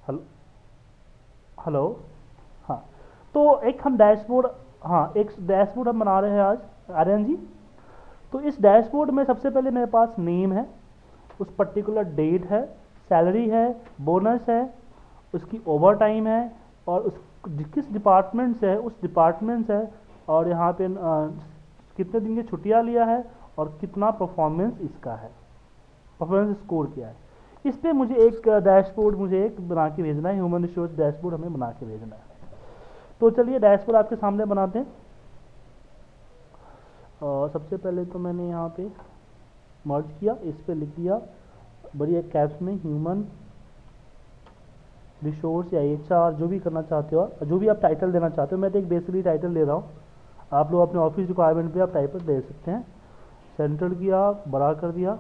Hello. Hello. हाँ, तो एक हम डैशबोर्ड, हाँ एक डैशबोर्ड हम बना रहे हैं आज आर्यन जी। तो इस डैशबोर्ड में सबसे पहले मेरे पास नेम है, उस पर्टिकुलर डेट है, सैलरी है, बोनस है, उसकी ओवर टाइम है, और उस किस डिपार्टमेंट से है उस डिपार्टमेंट से है, और यहाँ पे कितने दिन की छुट्टियाँ लिया है, और कितना परफॉर्मेंस इसका है, परफॉर्मेंस स्कोर क्या है। इस पे मुझे एक डैशबोर्ड मुझे एक बना के भेजना है, ह्यूमन रिसोर्स डैशबोर्ड हमें बना के भेजना है। तो चलिए डैशबोर्ड आपके सामने बनाते हैं। सबसे पहले तो मैंने यहाँ पे मर्ज किया, इस पे लिख दिया बड़ी एक कैप्स में ह्यूमन रिसोर्स या एचआर, जो भी करना चाहते हो, जो भी आप टाइटल देना चाहते हो। मैं तो एक बेसिकली टाइटल दे रहा हूँ, आप लोग अपने ऑफिस रिक्वायरमेंट पे आप टाइटल दे सकते हैं। सेंटर किया, बड़ा कर दिया,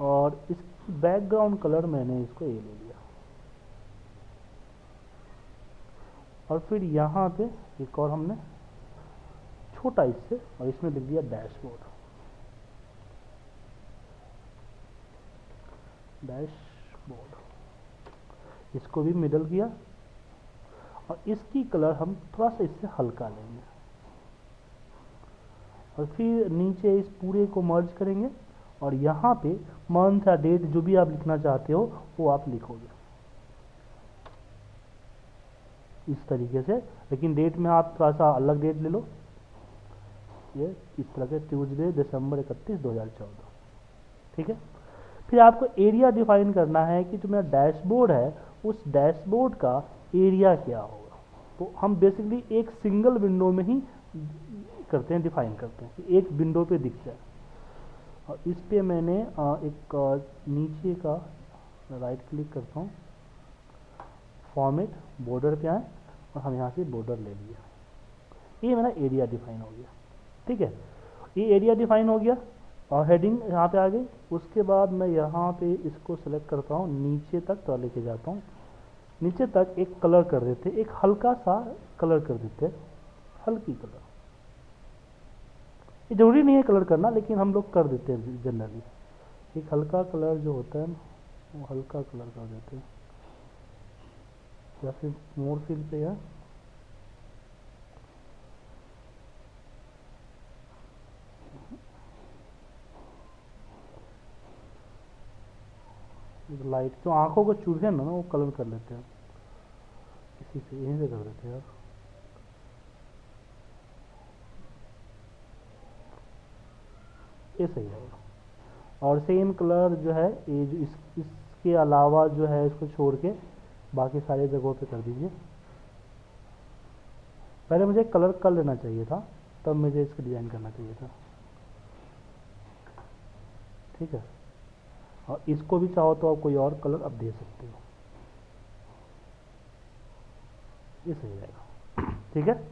और इस बैकग्राउंड कलर मैंने इसको ये ले लिया, और फिर यहाँ पे एक और हमने छोटा इससे, और इसमें लिख दिया डैशबोर्ड। डैशबोर्ड, इसको भी मिडल किया, और इसकी कलर हम थोड़ा सा इससे हल्का लेंगे, और फिर नीचे इस पूरे को मर्ज करेंगे, और यहाँ पे मंथ या डेट जो भी आप लिखना चाहते हो वो आप लिखोगे इस तरीके से। लेकिन डेट में आप थोड़ा सा अलग डेट ले लो, ये इस तरह के ट्यूजडे दिसंबर 31 2014, ठीक है। फिर आपको एरिया डिफाइन करना है कि जो मेरा डैशबोर्ड है उस डैशबोर्ड का एरिया क्या होगा। तो हम बेसिकली एक सिंगल विंडो में ही करते हैं, डिफाइन करते हैं कि एक विंडो पे दिख जाए। और इस पे मैंने एक नीचे का राइट क्लिक करता हूँ, फॉर्मेट, बॉर्डर पे आए, और हम यहाँ से बॉर्डर ले लिया। ये मेरा एरिया डिफाइन हो गया, ठीक है। ये एरिया डिफाइन हो गया, और हेडिंग यहाँ पे आ गई। उसके बाद मैं यहाँ पे इसको सेलेक्ट करता हूँ, नीचे तक तो लेके जाता हूँ, नीचे तक एक कलर कर देते, एक हल्का सा कलर कर देते, हल्की कलर। ये जरूरी नहीं है कलर करना, लेकिन हम लोग कर देते हैं जनरली। एक हल्का कलर जो होता है ना, वो हल्का कलर कर देते हैं, या फिर मोर फिल पे है, लाइट जो आंखों को चूहे ना वो कलर कर लेते हैं, इसी से यहीं से कर देते हैं यार। ये सही है। और सेम कलर जो है ये जो इसके अलावा जो है इसको छोड़ के बाकी सारी जगहों पे कर दीजिए। पहले मुझे कलर कर लेना चाहिए था, तब मुझे इसको डिज़ाइन करना चाहिए था, ठीक है। और इसको भी चाहो तो आप कोई और कलर अब दे सकते हो, ये सही रहेगा, ठीक है।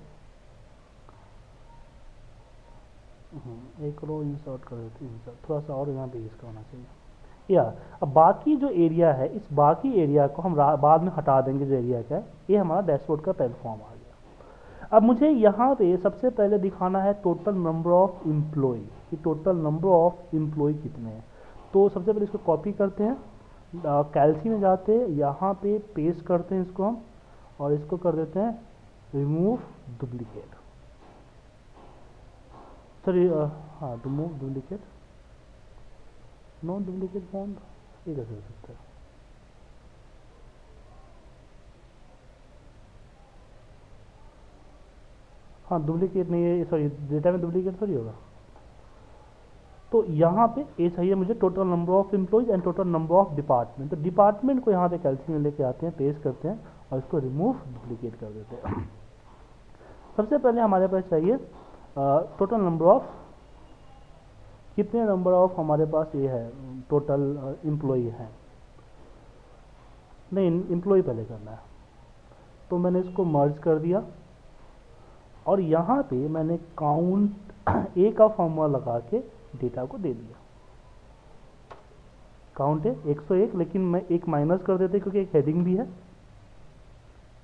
एक रो इंसर्ट कर देते हैं, इंसर्ट थोड़ा सा और यहाँ पे इसका होना चाहिए, या अब बाकी जो एरिया है इस बाकी एरिया को हम बाद में हटा देंगे, जो एरिया का है। ये हमारा डैशबोर्ड का पहले फॉर्म आ गया। अब मुझे यहाँ पे सबसे पहले दिखाना है टोटल नंबर ऑफ एम्प्लॉय, कि टोटल नंबर ऑफ एम्प्लॉय कितने हैं। तो सबसे पहले इसको कॉपी करते हैं, कैल्सी में जाते हैं, यहाँ पे पेस्ट करते हैं इसको हम, और इसको कर देते हैं रिमूव डुप्लीकेट, सॉरी हाँ remove duplicate, no duplicate bond, ये कैसे हो सकता है। हाँ डुप्लीकेट नहीं है, सॉरी डेटा में डुप्लीकेट थोड़ी होगा। तो यहाँ पे ये चाहिए मुझे total number of employees and total number of department. तो डिपार्टमेंट को यहाँ पे कैल्सी में लेके आते हैं, पेस्ट करते हैं, और इसको रिमूव डुप्लीकेट कर देते हैं। सबसे पहले हमारे पास चाहिए टोटल नंबर ऑफ, कितने नंबर ऑफ हमारे पास ये है टोटल एम्प्लॉई है। नहीं, एम्प्लॉय पहले करना है। तो मैंने इसको मर्ज कर दिया, और यहाँ पे मैंने काउंट ए का फॉर्मूला लगा के डेटा को दे दिया। काउंट है 101, लेकिन मैं एक माइनस कर देते क्योंकि एक हेडिंग भी है,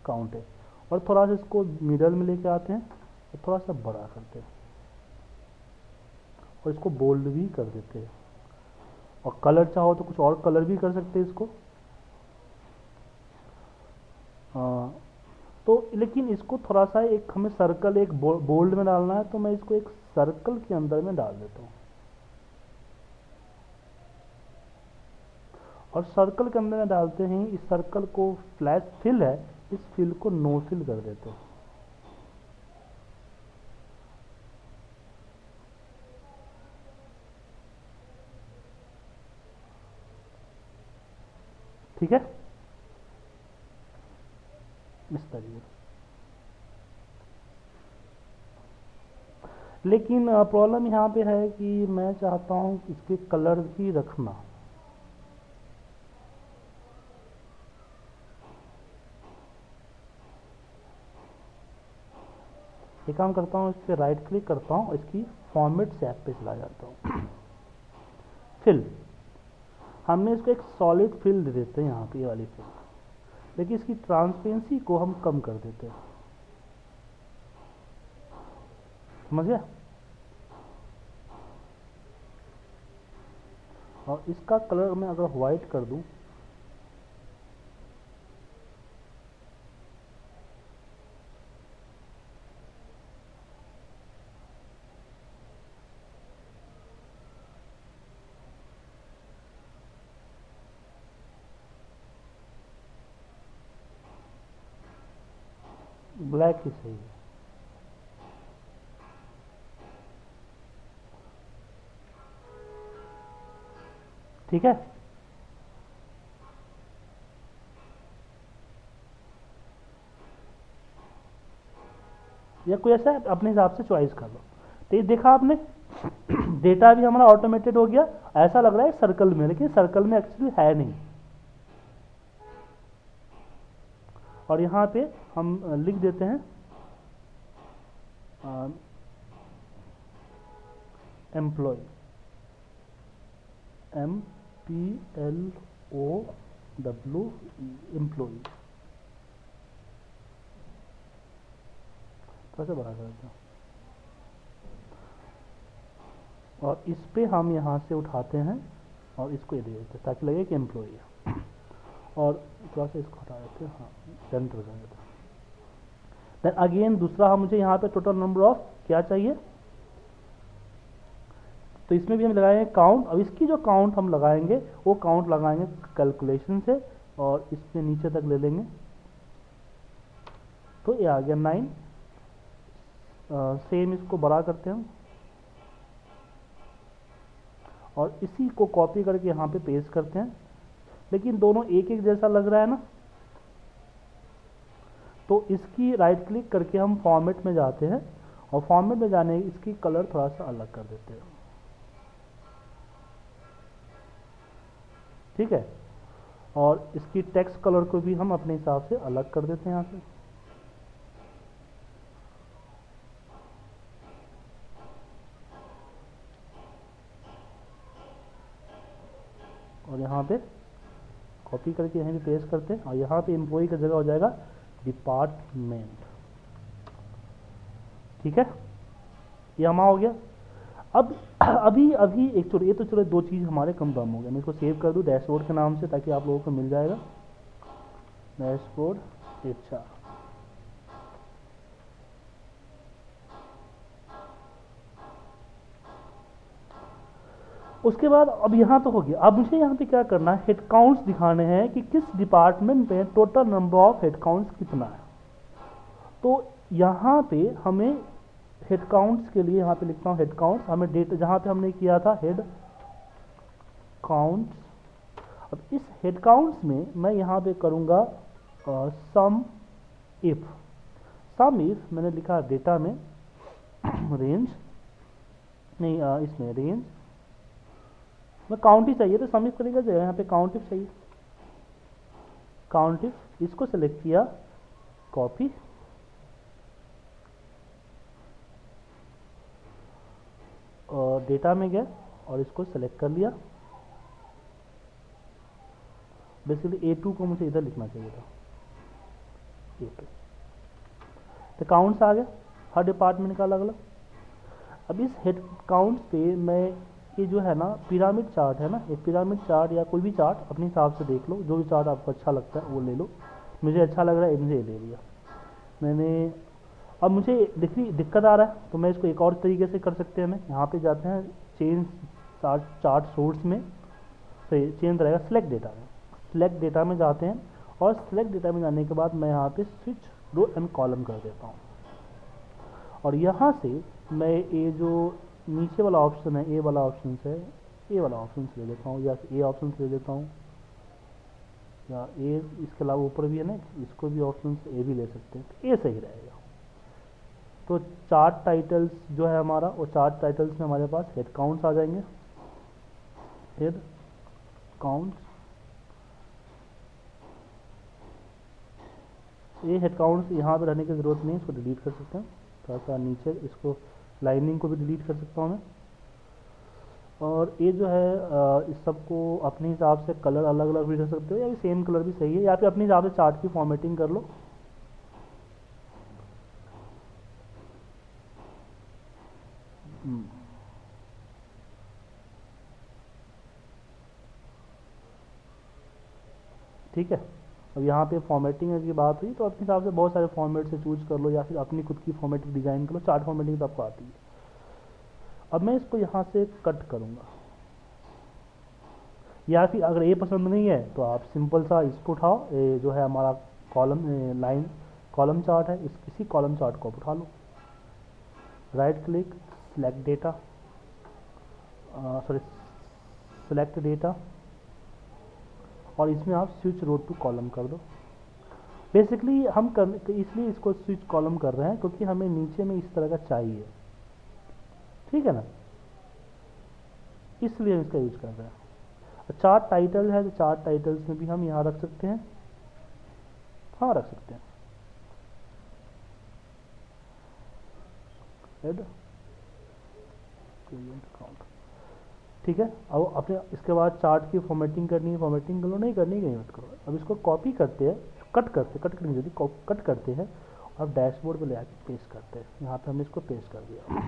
काउंट है। और थोड़ा सा इसको मिडल में लेके आते हैं, और थोड़ा सा बड़ा करते हैं, और इसको बोल्ड भी कर देते हैं। और कलर चाहो तो कुछ और कलर भी कर सकते हैं इसको, तो लेकिन इसको थोड़ा सा एक हमें सर्कल एक बोल्ड में डालना है, तो मैं इसको एक सर्कल के अंदर में डाल देता हूँ, और सर्कल के अंदर में डालते हैं इस सर्कल को फ्लैश फिल है, इस फिल को नो फिल कर देते हैं। ठीक है, इस तरीके से। लेकिन प्रॉब्लम यहाँ पे है कि मैं चाहता हूँ इसके कलर भी रखना। एक काम करता हूँ, इस पर राइट क्लिक करता हूँ, इसकी फॉर्मेट से ऐप पे चला जाता हूँ। फिल, हमने इसको एक सॉलिड फिल दे देते हैं यहाँ पे, ये वाली फिल, लेकिन इसकी ट्रांसपेरेंसी को हम कम कर देते हैं। समझ गया? और इसका कलर मैं अगर व्हाइट कर दूं, ब्लैक ही सही है। ठीक है, या कोई ऐसा अपने हिसाब से चॉइस कर लो। तो ये देखा आपने, डेटा भी हमारा ऑटोमेटेड हो गया। ऐसा लग रहा है सर्कल में, लेकिन सर्कल में एक्चुअली है नहीं। और यहाँ पे हम लिख देते हैं एम्प्लॉय, MPLOW, एम्प्लॉय। कैसे बड़ा करते हैं, और इस पे हम यहाँ से उठाते हैं और इसको ये दे देते हैं ताकि लगे कि एम्प्लॉय है। और थोड़ा सा इसको हटा देते हैं, हाँ, एंटर कर देते हैं। देन अगेन दूसरा हम मुझे यहाँ पे टोटल नंबर ऑफ क्या चाहिए, तो इसमें भी हम लगाएंगे काउंट। अब इसकी जो काउंट हम लगाएंगे वो काउंट लगाएंगे कैलकुलेशन से, और इसमें नीचे तक ले लेंगे, तो ये आ गया 9। सेम इसको बड़ा करते हैं और इसी को कॉपी करके यहाँ पे पेस्ट करते हैं। लेकिन दोनों एक एक जैसा लग रहा है ना, तो इसकी राइट क्लिक करके हम फॉर्मेट में जाते हैं, और फॉर्मेट में जाने इसकी कलर थोड़ा सा अलग कर देते हैं। ठीक है, और इसकी टेक्स्ट कलर को भी हम अपने हिसाब से अलग कर देते हैं यहाँ से। और यहाँ पे कॉपी करके यहीं पे पेस्ट करते हैं, और यहाँ पे एम्प्लॉय की जगह हो जाएगा डिपार्टमेंट। ठीक है, ये हमारा हो गया। अब अभी एक छोटे, ये तो चलो दो चीज़ हमारे कंफर्म हो गए। मैं इसको सेव कर दूँ डैशबोर्ड के नाम से, ताकि आप लोगों को मिल जाएगा डैशबोर्ड HR। उसके बाद अब यहाँ तो हो गया। अब मुझे यहाँ पे क्या करना है, हेड काउंट्स दिखाने हैं कि किस डिपार्टमेंट में total number of head counts कितना है। तो यहाँ पे हमें हेड काउंट्स के लिए यहाँ पे लिखता हूँ हेड काउंट्स, हमें डेट जहाँ पे हमने किया था हेड काउंट्स। अब इस हेड काउंट्स में मैं यहाँ पे करूँगा सम इफ मैंने लिखा डेटा में रेंज नहीं, इसमें रेंज में काउंट ही चाहिए, तो सम इफ करेगा जाएगा, यहाँ पे काउंट इफ चाहिए। काउंट इफ, इसको सेलेक्ट किया, कॉपी, और डेटा में गया और इसको सेलेक्ट कर लिया। बेसिकली A2 को मुझे इधर लिखना चाहिए था, A2। तो काउंट्स आ गया हर डिपार्टमेंट का अलग अलग। अब इस हेड काउंट्स पे मैं ये जो है ना पिरामिड चार्ट है ना, एक पिरामिड चार्ट या कोई भी चार्ट अपने हिसाब से देख लो, जो भी चार्ट आपको अच्छा लगता है वो ले लो। मुझे अच्छा लग रहा है, मुझे ये ले लिया मैंने। अब मुझे देखिए दिक्कत आ रहा है, तो मैं इसको एक और तरीके से कर सकते हैं। मैं यहाँ पे जाते हैं चेंज चार्ट सोर्स में, तो चेंज रहेगा सिलेक्ट डेटा में। सिलेक्ट डेटा में जाते हैं और सिलेक्ट डेटा में जाने के बाद मैं यहाँ पे स्विच रो एंड कॉलम कर देता हूँ। और यहाँ से मैं ये जो नीचे वाला ऑप्शन है, ए वाला ऑप्शन है, ए वाला ऑप्शन ले लेता हूँ, या ए ऑप्शन ले लेता हूँ, या ए इसके अलावा ऊपर भी है ना, इसको भी ऑप्शन ए भी ले सकते हैं, तो ए सही रहेगा। तो चार्ट टाइटल्स जो है हमारा, वो चार्ट टाइटल्स में हमारे पास हेड काउंट्स आ जाएंगे। हेड काउंट्स, ये हेड काउंट्स यहाँ पे रहने की ज़रूरत नहीं है, इसको डिलीट कर सकते हैं। थोड़ा सा नीचे इसको लाइनिंग को भी डिलीट कर सकता हूँ मैं। और ये जो है इस सबको अपने हिसाब से कलर अलग अलग भी कर सकते हो, या फिर सेम कलर भी सही है, या फिर अपने हिसाब से चार्ट की फॉर्मेटिंग कर लो। ठीक है। अब यहाँ पे फॉर्मेटिंग की बात हुई, तो अपने हिसाब से बहुत सारे फॉर्मेट से चूज कर लो, या फिर अपनी खुद की फॉर्मेटिंग डिज़ाइन कर लो। चार्ट फॉर्मेटिंग तो आपको आती है। अब मैं इसको यहाँ से कट करूँगा, या फिर अगर ये पसंद नहीं है तो आप सिंपल सा इसको उठाओ, ये जो है हमारा कॉलम लाइन कॉलम चार्ट है, इसी कॉलम चार्ट को आप उठा लो। Right click, select data, sorry select data, और इसमें आप स्विच रो टू कॉलम कर दो। बेसिकली हम इसलिए इसको स्विच कॉलम कर रहे हैं क्योंकि हमें नीचे में इस तरह का चाहिए, ठीक है ना, इसलिए हम इसका यूज कर रहे हैं। चार्ट टाइटल है तो चार्ट टाइटल्स में भी हम यहाँ रख सकते हैं, हाँ रख सकते हैं। हेड काउंट, ठीक है। अब अपने इसके बाद चार्ट की फॉर्मेटिंग करनी है, फॉर्मेटिंग कर लो, नहीं करनी है मत करो। अब इसको कॉपी करते हैं, कट करने जल्दी कट करते हैं, और डैशबोर्ड पे ले आके पेस्ट करते हैं। यहाँ पे हमने इसको पेस्ट कर दिया।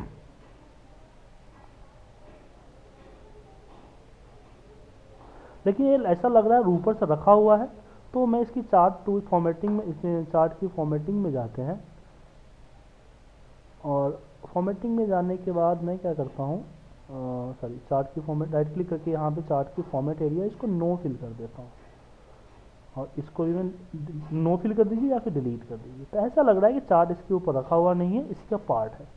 लेकिन ये ऐसा लग रहा है ऊपर से रखा हुआ है, तो मैं इसकी चार्ट टू फॉर्मेटिंग में, इसमें चार्ट की फॉर्मेटिंग में जाते हैं, और फॉर्मेटिंग में जाने के बाद मैं क्या करता हूँ, सॉरी चार्ट की फॉर्मेट, राइट क्लिक करके यहाँ पे चार्ट की फॉर्मेट एरिया, इसको नो फिल कर देता हूँ, और इसको भी मैं नो फिल कर दीजिए या फिर डिलीट कर दीजिए। तो ऐसा लग रहा है कि चार्ट इसके ऊपर रखा हुआ नहीं है, इसका पार्ट है।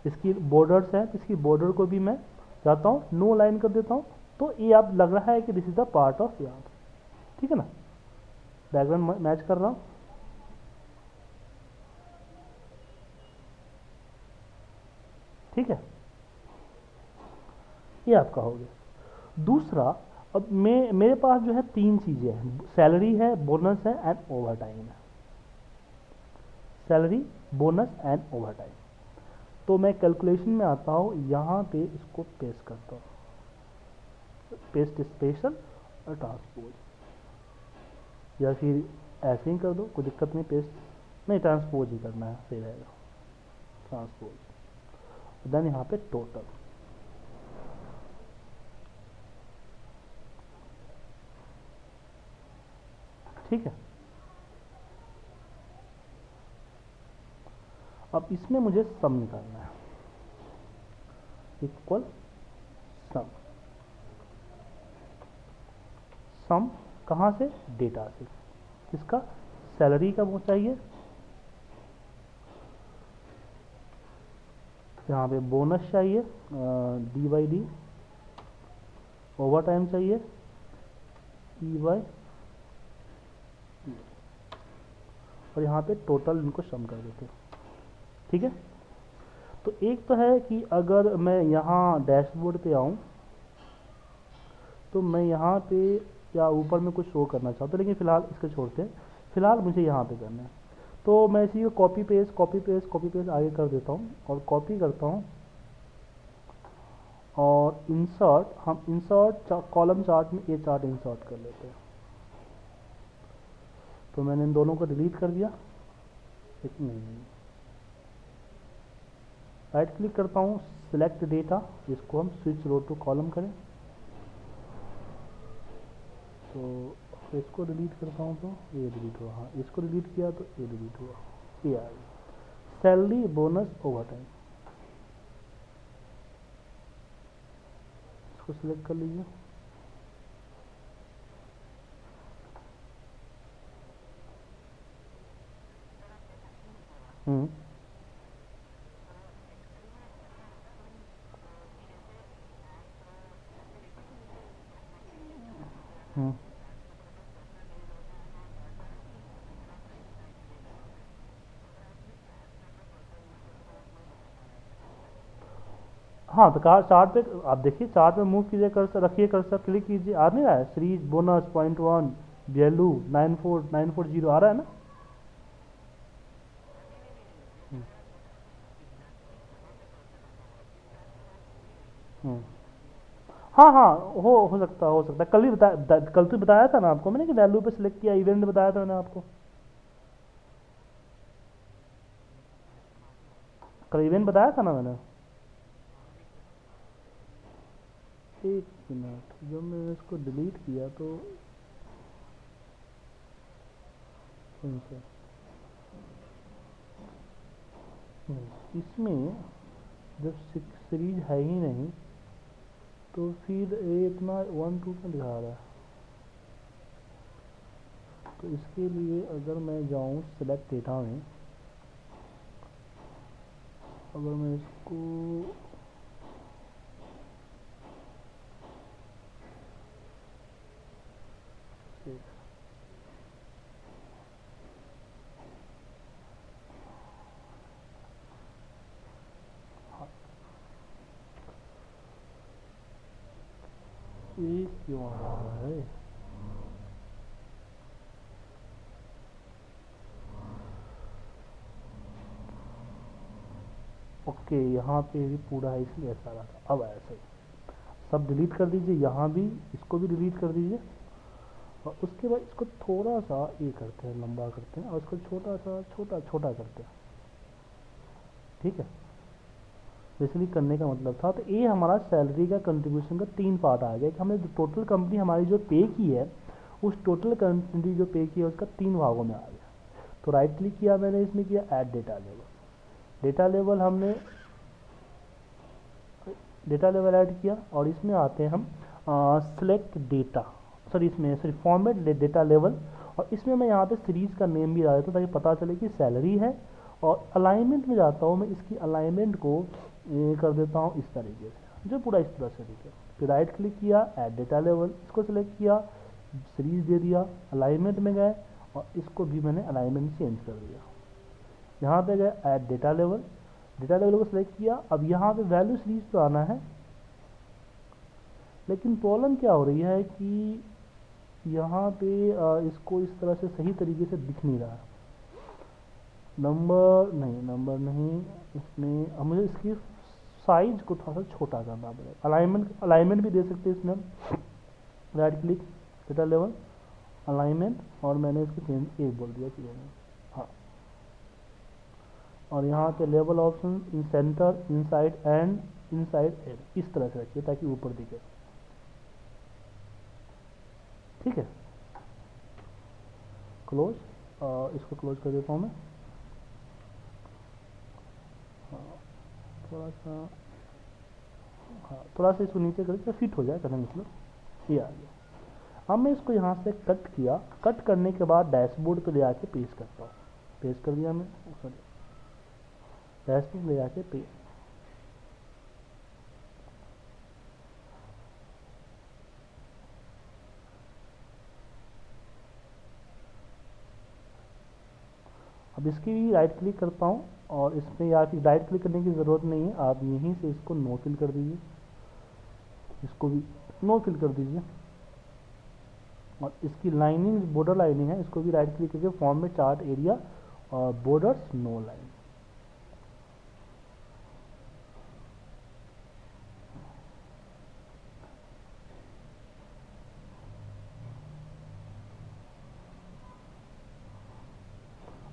इसकी बॉर्डर्स है, तो इसकी बॉर्डर को भी मैं जाता हूँ नो लाइन कर देता हूँ, तो ये आप लग रहा है कि this is the part of yard, ठीक है ना। डायग्राम मैच कर रहा हूँ, ठीक है, ये आपका हो गया। दूसरा, अब मेरे पास जो है तीन चीज़ें हैं, सैलरी है, बोनस है, एंड ओवर टाइम है। Salary, bonus and over time. तो मैं कैलकुलेशन में आता हूँ, यहाँ पे इसको पेस्ट करता हूँ, पेस्ट स्पेशल और ट्रांसपोज, या फिर ऐसे ही कर दो, कोई दिक्कत नहीं, पेस्ट नहीं, ट्रांसपोज ही करना है, सही रहेगा, ट्रांसपोज। देन यहाँ पे टोटल, ठीक है। अब इसमें मुझे सम निकालना है, इक्वल सम। सम कहाँ से, डेटा से, किसका, सैलरी का वो चाहिए, यहाँ पे बोनस चाहिए D by D, over time चाहिए ई बाई, और यहाँ पे टोटल इनको सम कर देते हैं, ठीक है। तो एक तो है कि अगर मैं यहाँ डैशबोर्ड पे आऊँ, तो मैं यहाँ पे या ऊपर में कुछ शो करना चाहता हूँ, लेकिन फ़िलहाल इसको छोड़ते हैं, फ़िलहाल मुझे यहाँ पे करना है। तो मैं इसी को कॉपी पेस्ट आगे कर देता हूँ, और कॉपी करता हूँ, और इंसर्ट, हम इंसर्ट कॉलम चार्ट में ये चार्ट इंसर्ट कर लेते हैं। तो मैंने इन दोनों को डिलीट कर दिया, एक नहीं, राइट क्लिक करता हूँ, सिलेक्ट डेटा, इसको हम स्विच रो टू कॉलम करें, तो तो इसको डिलीट करता हूँ तो ये डिलीट हुआ, हाँ इसको डिलीट किया तो ये डिलीट हुआ, ये आ गया सैलरी बोनस ओवर टाइम। इसको सिलेक्ट कर लीजिए। हम्म हम्म हाँ तो कार चार्ट पे आप देखिए, चार्ट पे मूव कीजिए, कर्सर रखिए, कर्सर क्लिक कीजिए, आ नहीं रहा है सीरीज बोनस .1 वैल्यू 94940 आ रहा है ना। हम्म हम्म। हाँ हाँ, हो सकता है कल ही कल तो बताया था ना आपको मैंने कि वैल्यू पे सिलेक्ट किया, इवेंट बताया था मैंने आपको, कल इवेंट बताया था ना मैंने। एक मिनट, जब मैंने इसको डिलीट किया तो इनसे इसमें जब सीरीज है ही नहीं तो फिर ये इतना 1 2 में दिखा रहा है। तो इसके लिए अगर मैं जाऊँ सिलेक्ट डेटा में, अगर मैं इसको ये क्यों आ रहा है, ओके यहाँ पे भी पूरा है इसलिए ऐसा रहा था, अब आया सही। सब डिलीट कर दीजिए, यहाँ भी इसको भी डिलीट कर दीजिए, और उसके बाद इसको थोड़ा सा ये करते हैं, लंबा करते हैं, और इसको छोटा सा छोटा छोटा करते हैं, ठीक है। बेसिकली करने का मतलब था, तो ये हमारा सैलरी का कंट्रीब्यूशन का 3 पार्ट आ गया कि हमने जो टोटल कंपनी हमारी जो पे की है, उस टोटल कंपनी जो पे की है उसका 3 भागों में आ गया। तो राइट क्लिक किया मैंने, इसमें किया add data level, data level हमने डेटा लेवल ऐड किया, और इसमें आते हैं हम select data, sorry format data level, और इसमें मैं यहाँ पे सीरीज का नेम भी डाल देता हूँ ताकि पता चले कि सैलरी है। और अलाइनमेंट में जाता हूँ मैं, इसकी अलाइनमेंट को कर देता हूँ इस तरीके से, जो पूरा इस तरह से दिखे। फिर राइट क्लिक किया ऐड डेटा लेवल, इसको सिलेक्ट किया, सीरीज दे दिया, अलाइनमेंट में गए, और इसको भी मैंने अलाइनमेंट चेंज कर दिया। यहाँ पे गए add data level, data level को सिलेक्ट किया, अब यहाँ पे वैल्यू सीरीज पे आना है, लेकिन प्रॉब्लम क्या हो रही है कि यहाँ पे इसको इस तरह से सही तरीके से दिख नहीं रहा है, नंबर नहीं, इसमें अब मुझे इसकी साइज को थोड़ा सा छोटा करना पड़ेगा। अलाइनमेंट भी दे सकते हैं इसमें हम, right click data level alignment, और मैंने इसको चेंज एक बोल दिया चीज़ों में, हाँ। और यहाँ पे लेवल option in center inside end inside end इस तरह से रखिए ताकि ऊपर दिखे, ठीक है। क्लोज, इसको क्लोज कर देता हूँ मैं, हाँ थोड़ा सा, हाँ थोड़ा सा इसको नीचे करके फिट हो जाए, करने मतलब ये आ गया। अब मैं इसको यहाँ से कट किया, कट करने के बाद डैशबोर्ड पे ले आके पेस्ट करता हूँ, पेस्ट कर दिया मैं, सॉरी डैशबोर्ड ले आके पेस्ट। अब इसकी भी राइट क्लिक करता हूँ, और इसमें या फिर राइट क्लिक करने की ज़रूरत नहीं है, आप यहीं से इसको नो फिल कर दीजिए, इसको भी नो फिल कर दीजिए। और इसकी लाइनिंग बॉर्डर लाइनिंग है, इसको भी राइट क्लिक करके फॉर्म में चार्ट एरिया और बॉर्डर्स नो लाइन।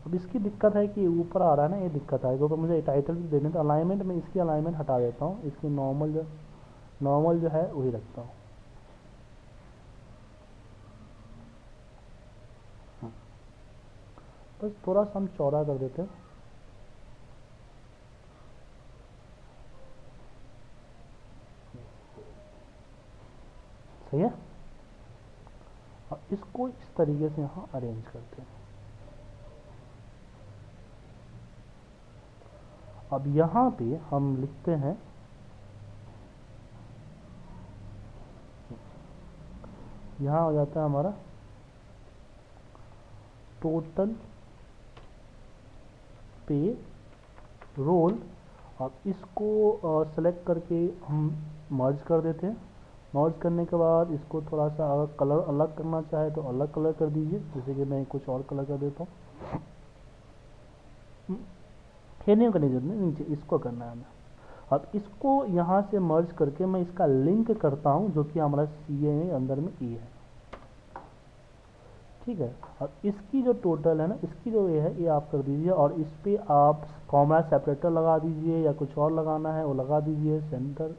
अब इसकी दिक्कत है कि ऊपर आ रहा है ना, ये दिक्कत है, क्योंकि मुझे टाइटल भी देने, तो अलाइनमेंट में इसकी अलाइनमेंट हटा देता हूँ, इसकी नॉर्मल जो है वही रखता हूँ। बस थोड़ा सा हम चौड़ा कर देते हैं, सही है। और इसको इस तरीके से यहाँ अरेंज करते हैं। अब यहाँ पे हम लिखते हैं, यहाँ हो जाता है हमारा टोटल पे रोल। अब इसको सेलेक्ट करके हम मर्ज कर देते हैं। मर्ज करने के बाद इसको थोड़ा सा अगर कलर अलग करना चाहे तो अलग कलर कर दीजिए, जैसे कि मैं कुछ और कलर कर देता हूँ। ये नहीं करनी जरूरत नहीं, नीचे इसको करना है हमें। अब इसको यहाँ से मर्ज करके मैं इसका लिंक करता हूँ, जो कि हमारा सी ए अंदर में ई है, ठीक है। अब इसकी जो टोटल है ना, इसकी जो ये है ये आप कर दीजिए, और इस पे आप कॉमा सेपरेटर लगा दीजिए, या कुछ और लगाना है वो लगा दीजिए, सेंटर।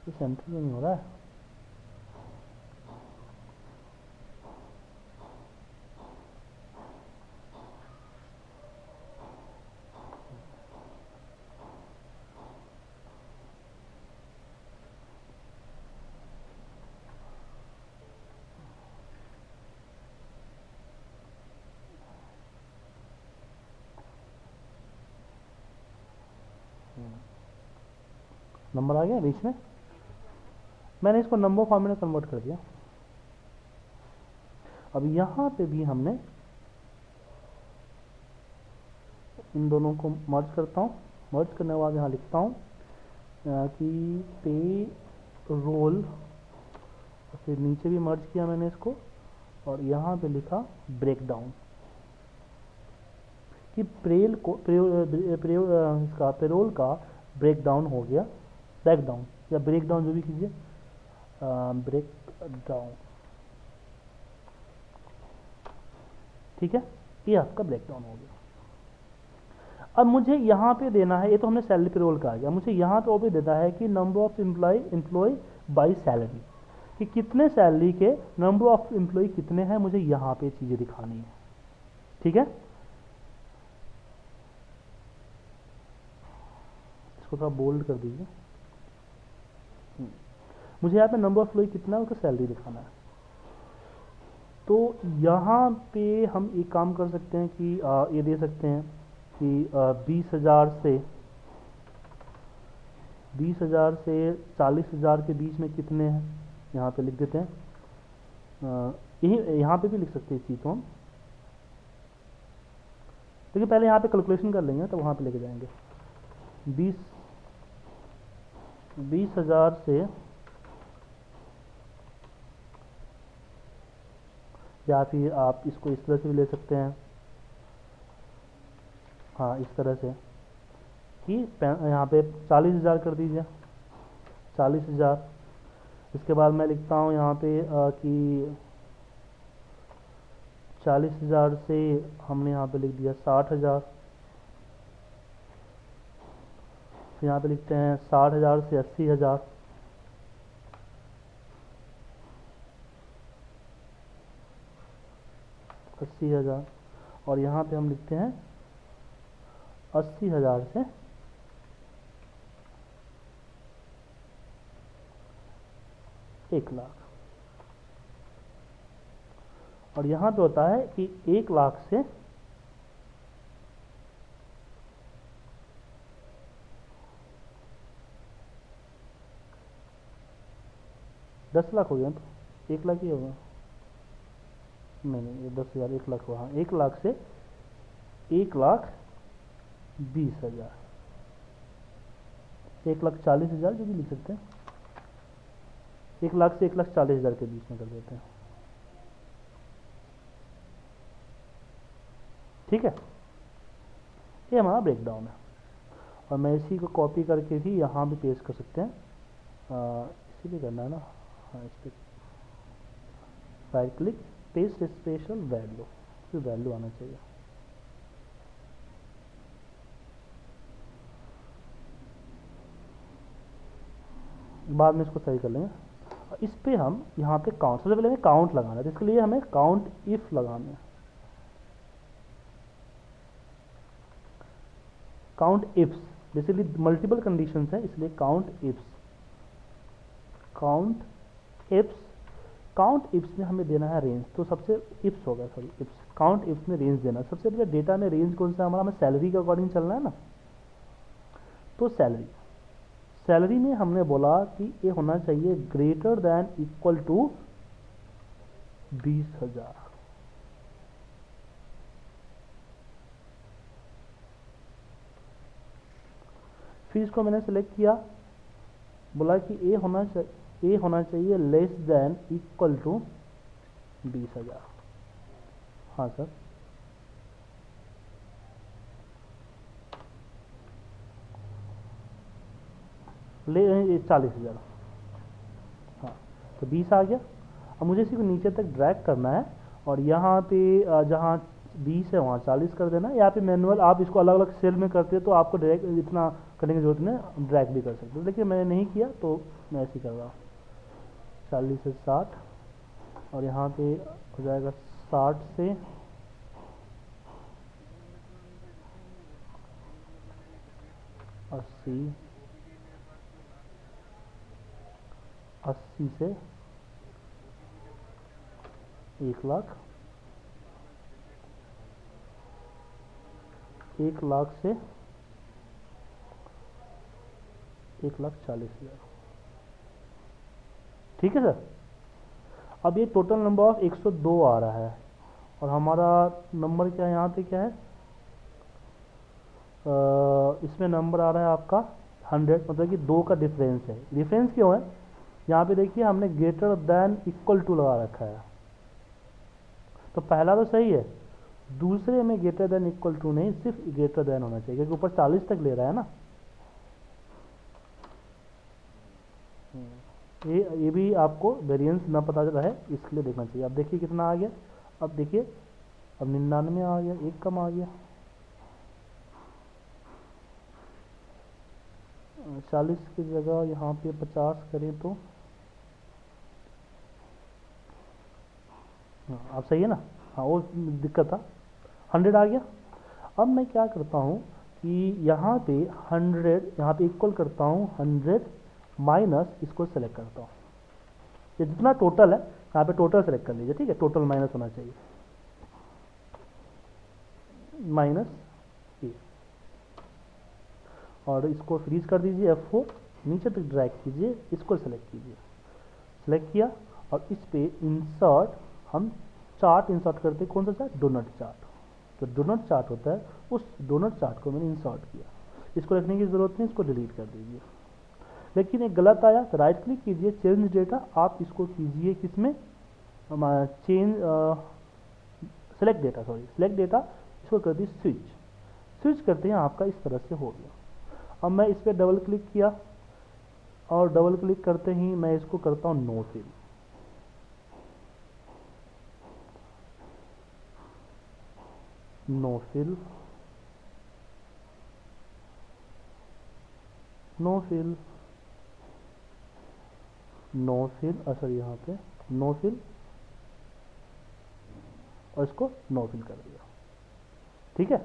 ये सेंटर में नहीं हो रहा है। नंबर आ गया बीच में, मैंने इसको नंबर फॉर्म में कन्वर्ट कर दिया। अब यहाँ पे भी हमने इन दोनों को मर्ज करता हूँ। मर्ज करने के बाद यहाँ लिखता हूँ कि पे रोल, फिर नीचे भी मर्ज किया मैंने इसको, और यहाँ पे लिखा ब्रेक डाउन, कि इसका पेरोल का ब्रेक डाउन हो गया, ब्रेक डाउन या ब्रेक डाउन जो भी कीजिए, ब्रेक डाउन, ठीक है। ये आपका ब्रेक डाउन हो गया। अब मुझे यहाँ पे देना है, ये तो हमने सैलरी पेरोल का आ गया, मुझे यहाँ पे वो भी देना है कि number of employ by salary, कि कितने सैलरी के नंबर ऑफ एम्प्लॉय कितने हैं, मुझे यहाँ पे चीज़ें दिखानी है, ठीक है। इसको थोड़ा बोल्ड कर दीजिए। मुझे यहाँ पे नंबर ऑफ एम्प्लॉय कितना है उसका सैलरी दिखाना है। तो यहाँ पे हम एक काम कर सकते हैं कि ये दे सकते हैं कि 20,000 से 40,000 के बीच में कितने हैं, यहाँ पे लिख देते हैं। यही यहाँ पे भी लिख सकते हैं इस चीज़ को हम, लेकिन पहले यहाँ पे कैलकुलेशन कर लेंगे तो वहाँ पे लेके जाएंगे। 20,000 से, या फिर आप इसको इस तरह से भी ले सकते हैं, हाँ इस तरह से, कि यहाँ पे 40,000 कर दीजिए, 40,000। इसके बाद मैं लिखता हूँ यहाँ पे कि 40,000 से हमने यहाँ पे लिख दिया 60,000। फिर यहाँ पे लिखते हैं 60,000 से 80,000, 80,000। और यहाँ पे हम लिखते हैं 80,000 से 1,00,000। और यहाँ पे होता है कि 1,00,000 से 10,00,000 हो गया, तो 1,00,000 ही होगा। नहीं ये 10,000, 1,00,000 हुआ, हाँ 1,00,000 से 1,20,000, 1,40,000 जो भी लिख सकते हैं, 1,00,000 से 1,40,000 के बीच में कर देते हैं, ठीक है। ये हमारा ब्रेकडाउन है, और मैं इसी को कॉपी करके भी यहाँ भी पेस्ट कर सकते हैं, इसी पे करना है ना, हाँ इस पर right click, paste special value, फिर वैल्यू आना चाहिए। बाद में इसको सही कर लेंगे। इस पे हम यहाँ पे काउंट, सबसे पहले हमें काउंट लगाना है, तो इसके लिए हमें काउंट इफ लगाना है। Count ifs, basically multiple conditions है इसलिए count ifs. Count ifs, count ifs में हमें देना है रेंज, तो सबसे इफ्स होगा, सॉरी इफ्स, काउंट इफ्स में रेंज देना। सबसे पहले डेटा में रेंज कौन सा हमारा, हमें सैलरी के अकॉर्डिंग चलना है ना, तो सैलरी, सैलरी में हमने बोला कि ये होना चाहिए ग्रेटर देन इक्वल टू 20,000। फिर इसको मैंने सेलेक्ट किया, बोला कि ए होना चाहिए लेस देन इक्वल टू 20,000। हाँ सर, ले 40,000। हाँ, तो 20 आ गया। अब मुझे इसी को नीचे तक ड्रैग करना है और यहाँ पे जहाँ 20 है वहाँ 40 कर देना है। यहाँ पे मैनुअल आप इसको अलग अलग सेल में करते हो तो आपको डायरेक्ट इतना करने की जरूरत नहीं, ड्रैग भी कर सकते हो, लेकिन मैंने नहीं किया तो मैं ऐसे ही कर रहा हूँ। 40 से 60 और यहाँ पे हो जाएगा 60 से 80, 80 से 1,00,000, 1,00,000 से 1,40,000। ठीक है सर। अब ये टोटल नंबर ऑफ 102 आ रहा है और हमारा नंबर क्या है, यहाँ पे क्या है, इसमें नंबर आ रहा है आपका 100, मतलब कि 2 का डिफरेंस है। डिफरेंस क्यों है, यहाँ पे देखिए हमने ग्रेटर देन इक्वल टू लगा रखा है, तो पहला तो सही है, दूसरे में ग्रेटर देन इक्वल टू नहीं, सिर्फ ग्रेटर देन होना चाहिए, क्योंकि ऊपर 40 तक ले रहा है ना। ये भी आपको वेरिएंस ना पता रहे इसके लिए देखना चाहिए। अब देखिए कितना आ गया, अब देखिए अब 99 आ गया, एक कम आ गया। 40 की जगह यहाँ पे 50 करें तो हाँ, अब सही है ना। हाँ, वो दिक्कत था, 100 आ गया। अब मैं क्या करता हूँ कि यहाँ पे 100, यहाँ पे इक्वल करता हूँ 100 माइनस इसको सेलेक्ट करता हूँ, ये जितना टोटल है यहाँ पे टोटल सेलेक्ट कर लीजिए, ठीक है, टोटल माइनस होना चाहिए, माइनस ए, और इसको फ्रीज कर दीजिए F4, नीचे तक ड्रैग कीजिए, इसको सेलेक्ट कीजिए, सेलेक्ट किया और इस पे इंसर्ट, हम चार्ट इंसर्ट करते हैं, कौन सा चार्ट, डोनट चार्ट। तो डोनट चार्ट होता है, उस डोनट चार्ट को मैंने इंसर्ट किया, इसको रखने की जरूरत नहीं, इसको डिलीट कर दीजिए। लेकिन एक गलत आया तो राइट क्लिक कीजिए, चेंज डेटा, आप इसको कीजिए किसमें, change select data, sorry select data, इसको कर दी स्विच। स्विच करते हैं आपका इस तरह से हो गया। अब मैं इस पर डबल क्लिक किया और डबल क्लिक करते ही मैं इसको करता हूँ no fill. No fill, no fill, no fill, sorry यहाँ पे नो फिल और इसको नो फिल कर दिया, ठीक है।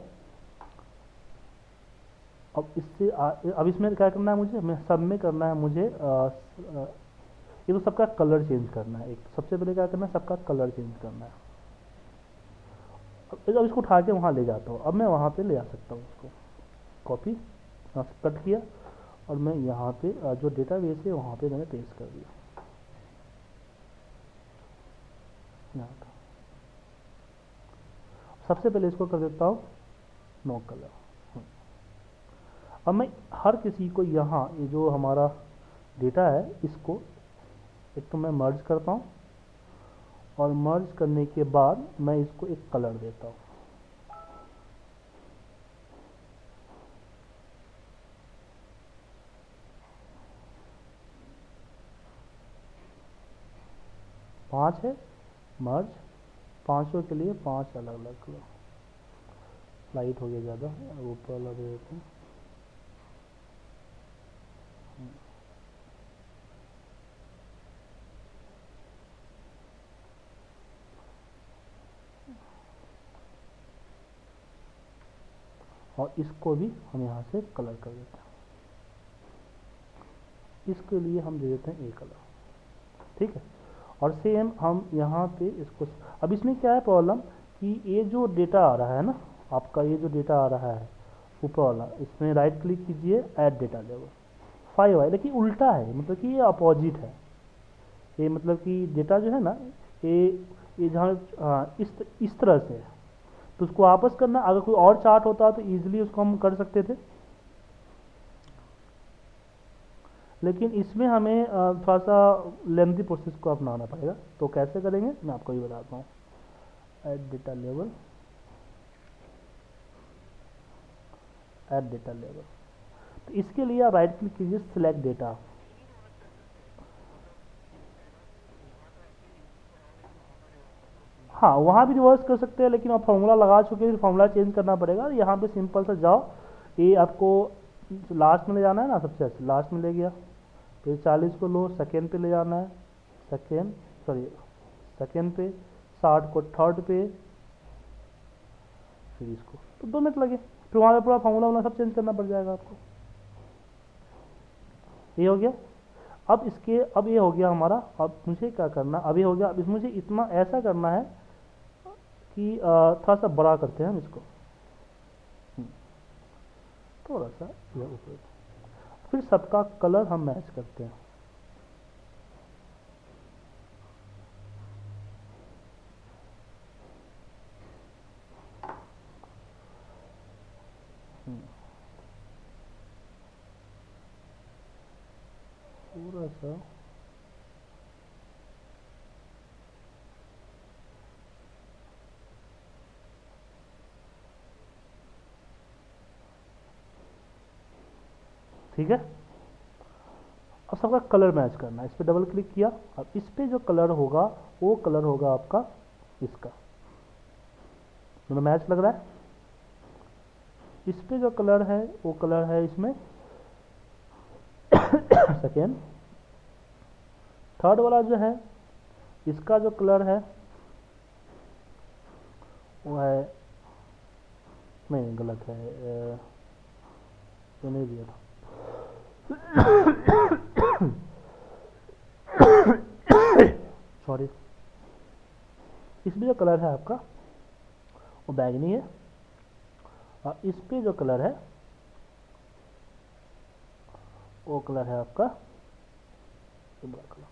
अब इससे अब इसमें क्या करना है मुझे, मैं सब में करना है मुझे ये तो सबका कलर चेंज करना है। एक सबसे पहले क्या करना है, सबका कलर चेंज करना है। अब इसको उठा के वहाँ ले जाता हूँ, अब मैं वहाँ पे ले आ सकता हूँ, उसको कॉपी यहाँ से कट किया और मैं यहाँ पे जो डेटाबेस है वहाँ पे मैंने पेस्ट कर दिया, यहाँ था। सबसे पहले इसको कर देता हूँ नो कलर। अब मैं हर किसी को यहाँ, ये जो हमारा डेटा है इसको एक तो मैं मर्ज करता हूँ और मर्ज करने के बाद मैं इसको एक कलर देता हूँ। पाँच है मर्ज, पांचों के लिए 5 अलग अलग कलर। लाइट हो गया ज़्यादा, ऊपर वाला दे देते हैं। और इसको भी हम यहाँ से कलर कर देते हैं। इसके लिए हम दे देते हैं ए कलर, ठीक है। और सेम हम यहाँ पे इसको, अब इसमें क्या है प्रॉब्लम कि ये जो डेटा आ रहा है ना आपका, ये जो डेटा आ रहा है ऊपर वाला, इसमें राइट क्लिक कीजिए, ऐड डेटा लेवल 5 है, लेकिन उल्टा है, मतलब कि ये अपोजिट है। ये मतलब कि डेटा जो है ना, ये जहाँ इस तरह से है, तो उसको वापस करना, अगर कोई और चार्ट होता तो ईजिली उसको हम कर सकते थे, लेकिन इसमें हमें थोड़ा सा लेंथी प्रोसेस को अपनाना पड़ेगा। तो कैसे करेंगे मैं आपको ये बताता हूँ। Add data level, add data level, तो इसके लिए आप राइट क्लिक कीजिए, सिलेक्ट डेटा। हाँ, वहाँ भी रिवर्स कर सकते हैं, लेकिन आप फॉर्मूला लगा चुके हैं, फॉर्मूला चेंज करना पड़ेगा। यहाँ पे सिंपल सा जाओ, ये आपको लास्ट में ले जाना है ना, सबसे अच्छा लास्ट में ले गया, फिर 40 को लो, सेकेंड पे ले जाना है, सेकेंड सॉरी सेकेंड पे, 60 को थर्ड पे, फिर इसको, तो 2 मिनट लगे, फिर वहाँ पे पूरा फॉर्मूला वाला सब चेंज करना पड़ जाएगा आपको। ये हो गया। अब इसके, अब ये हो गया हमारा, अब मुझे क्या करना, अब ये हो गया, अब मुझे इतना ऐसा करना है कि थोड़ा सा बड़ा करते हैं हम इसको, थोड़ा सा ये ऊपर, फिर सबका कलर हम मैच करते हैं। पूरा सा ठीक है। अब सबका कलर मैच करना है, इस पर डबल क्लिक किया, अब इस पे जो कलर होगा वो कलर होगा आपका इसका, दोनों मैच लग रहा है। इस पे जो कलर है वो कलर है इसमें सेकेंड। थर्ड वाला जो है, इसका जो कलर है वो है, नहीं गलत है, तो नहीं दिया था सॉरी। इसमें जो कलर है आपका वो बैगनी है, और इस पे जो कलर है वो कलर है आपका बड़ा कलर।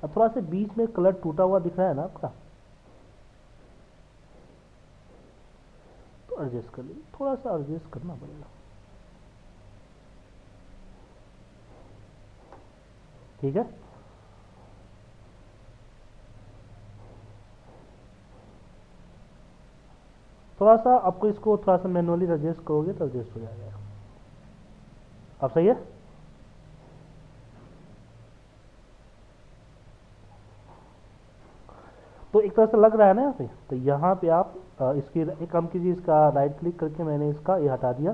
अब थोड़ा सा बीच में कलर टूटा हुआ दिख रहा है ना आपका, तो एडजस्ट कर लीजिए, थोड़ा सा एडजस्ट करना पड़ेगा, ठीक है। थोड़ा सा आपको इसको थोड़ा सा मैनुअली एडजस्ट करोगे तो एडजस्ट हो जाएगा। अब सही है। तो एक तरह से लग रहा है ना यहाँ पे, तो यहाँ पे आप इसकी एक काम कीजिए, इसका राइट क्लिक करके मैंने इसका ये हटा दिया,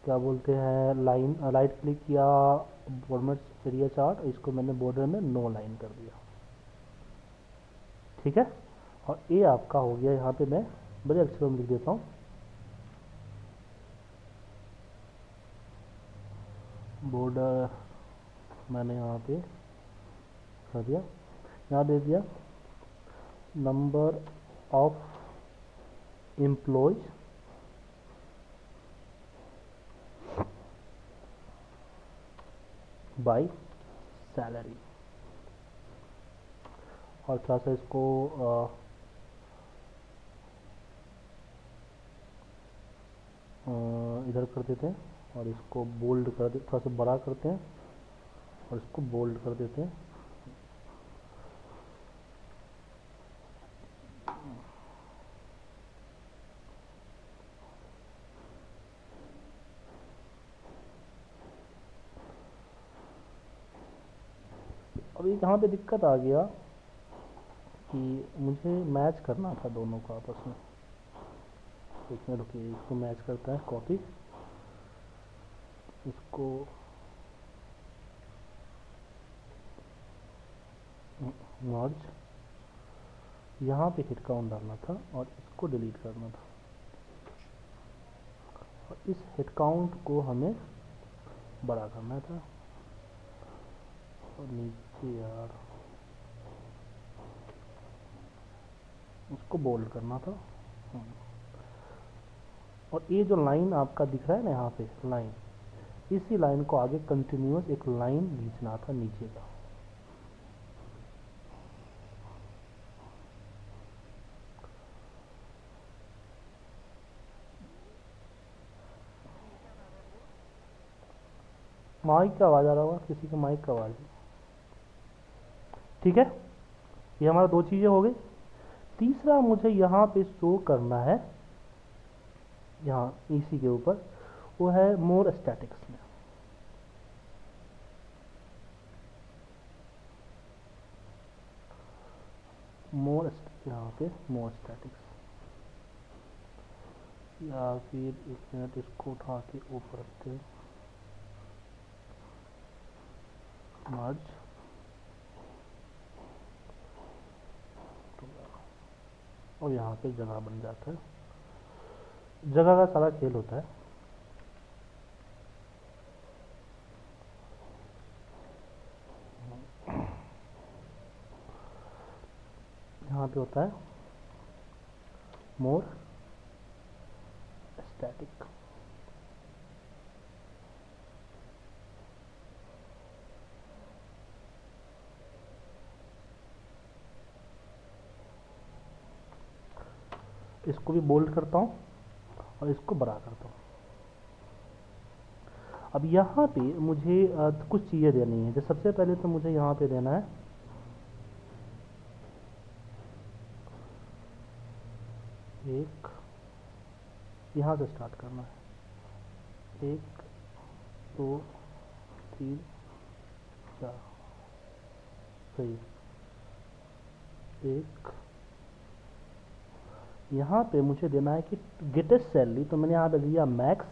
क्या बोलते हैं, लाइन, राइट क्लिक किया, फॉर्मेट एरिया चार्ट, इसको मैंने बॉर्डर में नो लाइन कर दिया, ठीक है। और ये आपका हो गया, यहाँ पे मैं बड़े अक्षरों में लिख देता हूँ, बॉर्डर मैंने यहाँ पे कर दिया, यहाँ दे दिया number of employees by salary, और थोड़ा सा इसको इधर कर देते हैं, और इसको बोल्ड कर दे, थोड़ा सा बड़ा करते हैं, और इसको बोल्ड कर देते हैं। अभी यहाँ पे दिक्कत आ गया कि मुझे मैच करना था दोनों को आपस में, एक मिनट रुकिए, इसको मैच करता है, कॉपी, इसको मर्ज, यहाँ पे हिट काउंट डालना था और इसको डिलीट करना था, इस हेड काउंट को हमें बड़ा करना था और नीचे यार उसको बोल्ड करना था। और ये जो लाइन आपका दिख रहा है ना यहाँ पे लाइन, इसी लाइन को आगे कंटिन्यूअस एक लाइन खींचना था नीचे का। माइक का आवाज़ आ रहा होगा, किसी का माइक का आवाज़। ठीक है, ये हमारा दो चीज़ें हो गई। तीसरा मुझे यहाँ पे शो करना है, यहाँ इसी के ऊपर, वो है मोर स्टैटिक्स में। यहाँ पे मोर स्टैटिक्स, या फिर एक मिनट इसको उठा के ऊपर रखते हैं, मर्ज, और यहाँ पे जगह बन जाता है। जगह का सारा खेल होता है। यहाँ पे होता है मोर स्टैटिक। इसको भी बोल्ड करता हूँ और इसको बड़ा करता हूँ। अब यहाँ पे मुझे कुछ चीज़ें देनी है। जो सबसे पहले तो मुझे यहाँ पे देना है एक, यहाँ से स्टार्ट करना है, 1 2 3 4, सही, एक। यहाँ पे मुझे देना है कि गेटेस्ट सैलरी, तो मैंने यहाँ पे दिया मैक्स।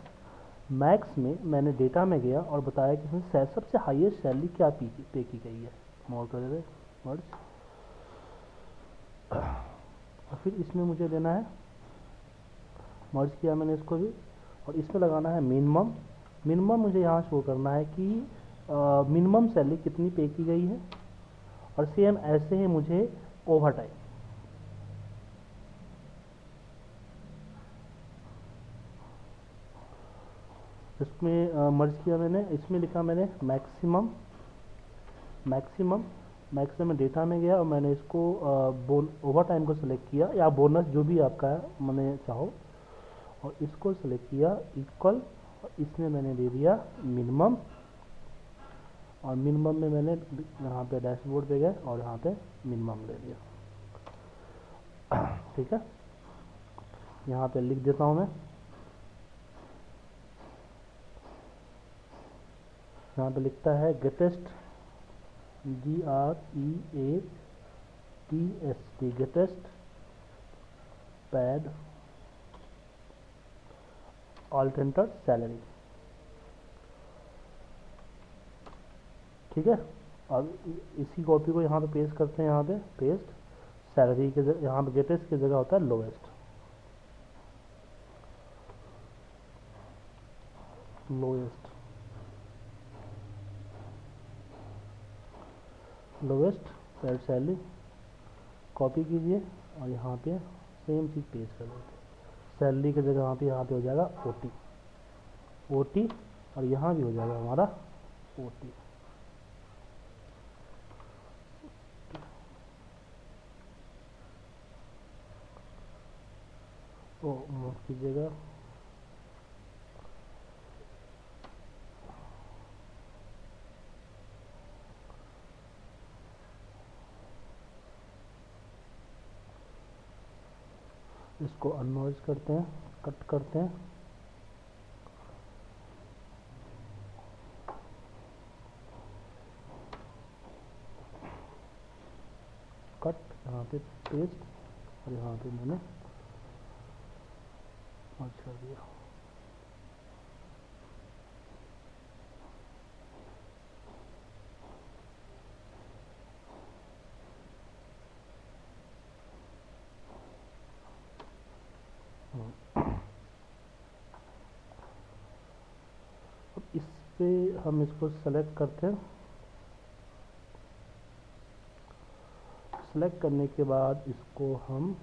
मैक्स में मैंने डेटा में गया और बताया कि इसमें सबसे हाईएस्ट सैलरी क्या पे की गई है। मोर कर दे, मर्ज। और फिर इसमें मुझे देना है, मर्ज किया मैंने इसको भी, और इसमें लगाना है मिनिमम। मिनिमम मुझे यहाँ शो करना है कि मिनिमम सैलरी कितनी पे की गई है। और सेम ऐसे ही मुझे ओवर टाइम, इसमें मर्ज किया मैंने, इसमें लिखा मैंने मैक्सिमम। मैक्सिमम डेटा में गया और मैंने इसको ओवर टाइम को सिलेक्ट किया, या बोनस जो भी आपका मैंने चाहो, और इसको सिलेक्ट किया इक्वल, और इसमें मैंने दे दिया मिनिमम। और मिनिमम में मैंने यहाँ पे डैशबोर्ड पे गए और यहाँ पे मिनिमम ले दिया। ठीक है, यहाँ पे लिख देता हूँ मैं, यहाँ पे लिखता है greatest, GREATEST, greatest pad alternate salary. ठीक है, अब इसी कॉपी को यहाँ पे पेस्ट करते हैं, यहाँ पे पेस्ट, सैलरी के जगह, यहाँ पे गेटेस्ट की जगह होता है lowest. Lowest pad salary copy कीजिए और यहाँ पे सेम चीज़ पेस्ट कर देते। सैलरी की जगह यहाँ पे हो जाएगा ओटी, और यहाँ भी हो जाएगा हमारा ओटी। माफ कीजिएगा, इसको अनमर्ज करते हैं, कट करते हैं, कट, यहाँ पे पेस्ट, और यहाँ पे मैंने मर्ज कर दिया। पे हम इसको सेलेक्ट करते हैं। सेलेक्ट करने के बाद इसको हम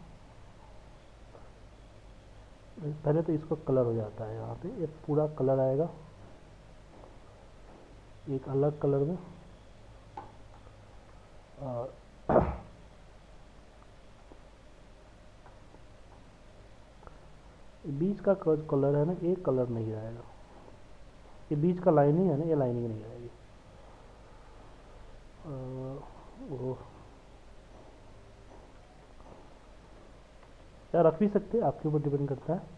पहले तो इसको कलर हो जाता है, यहाँ पे एक पूरा कलर आएगा एक अलग कलर में, और बीच का कलर है ना, एक कलर नहीं आएगा, ये बीच का लाइनिंग है ना, ये लाइनिंग नहीं आएगी। वो या रख भी सकते हैं, आपके ऊपर डिपेंड करता है।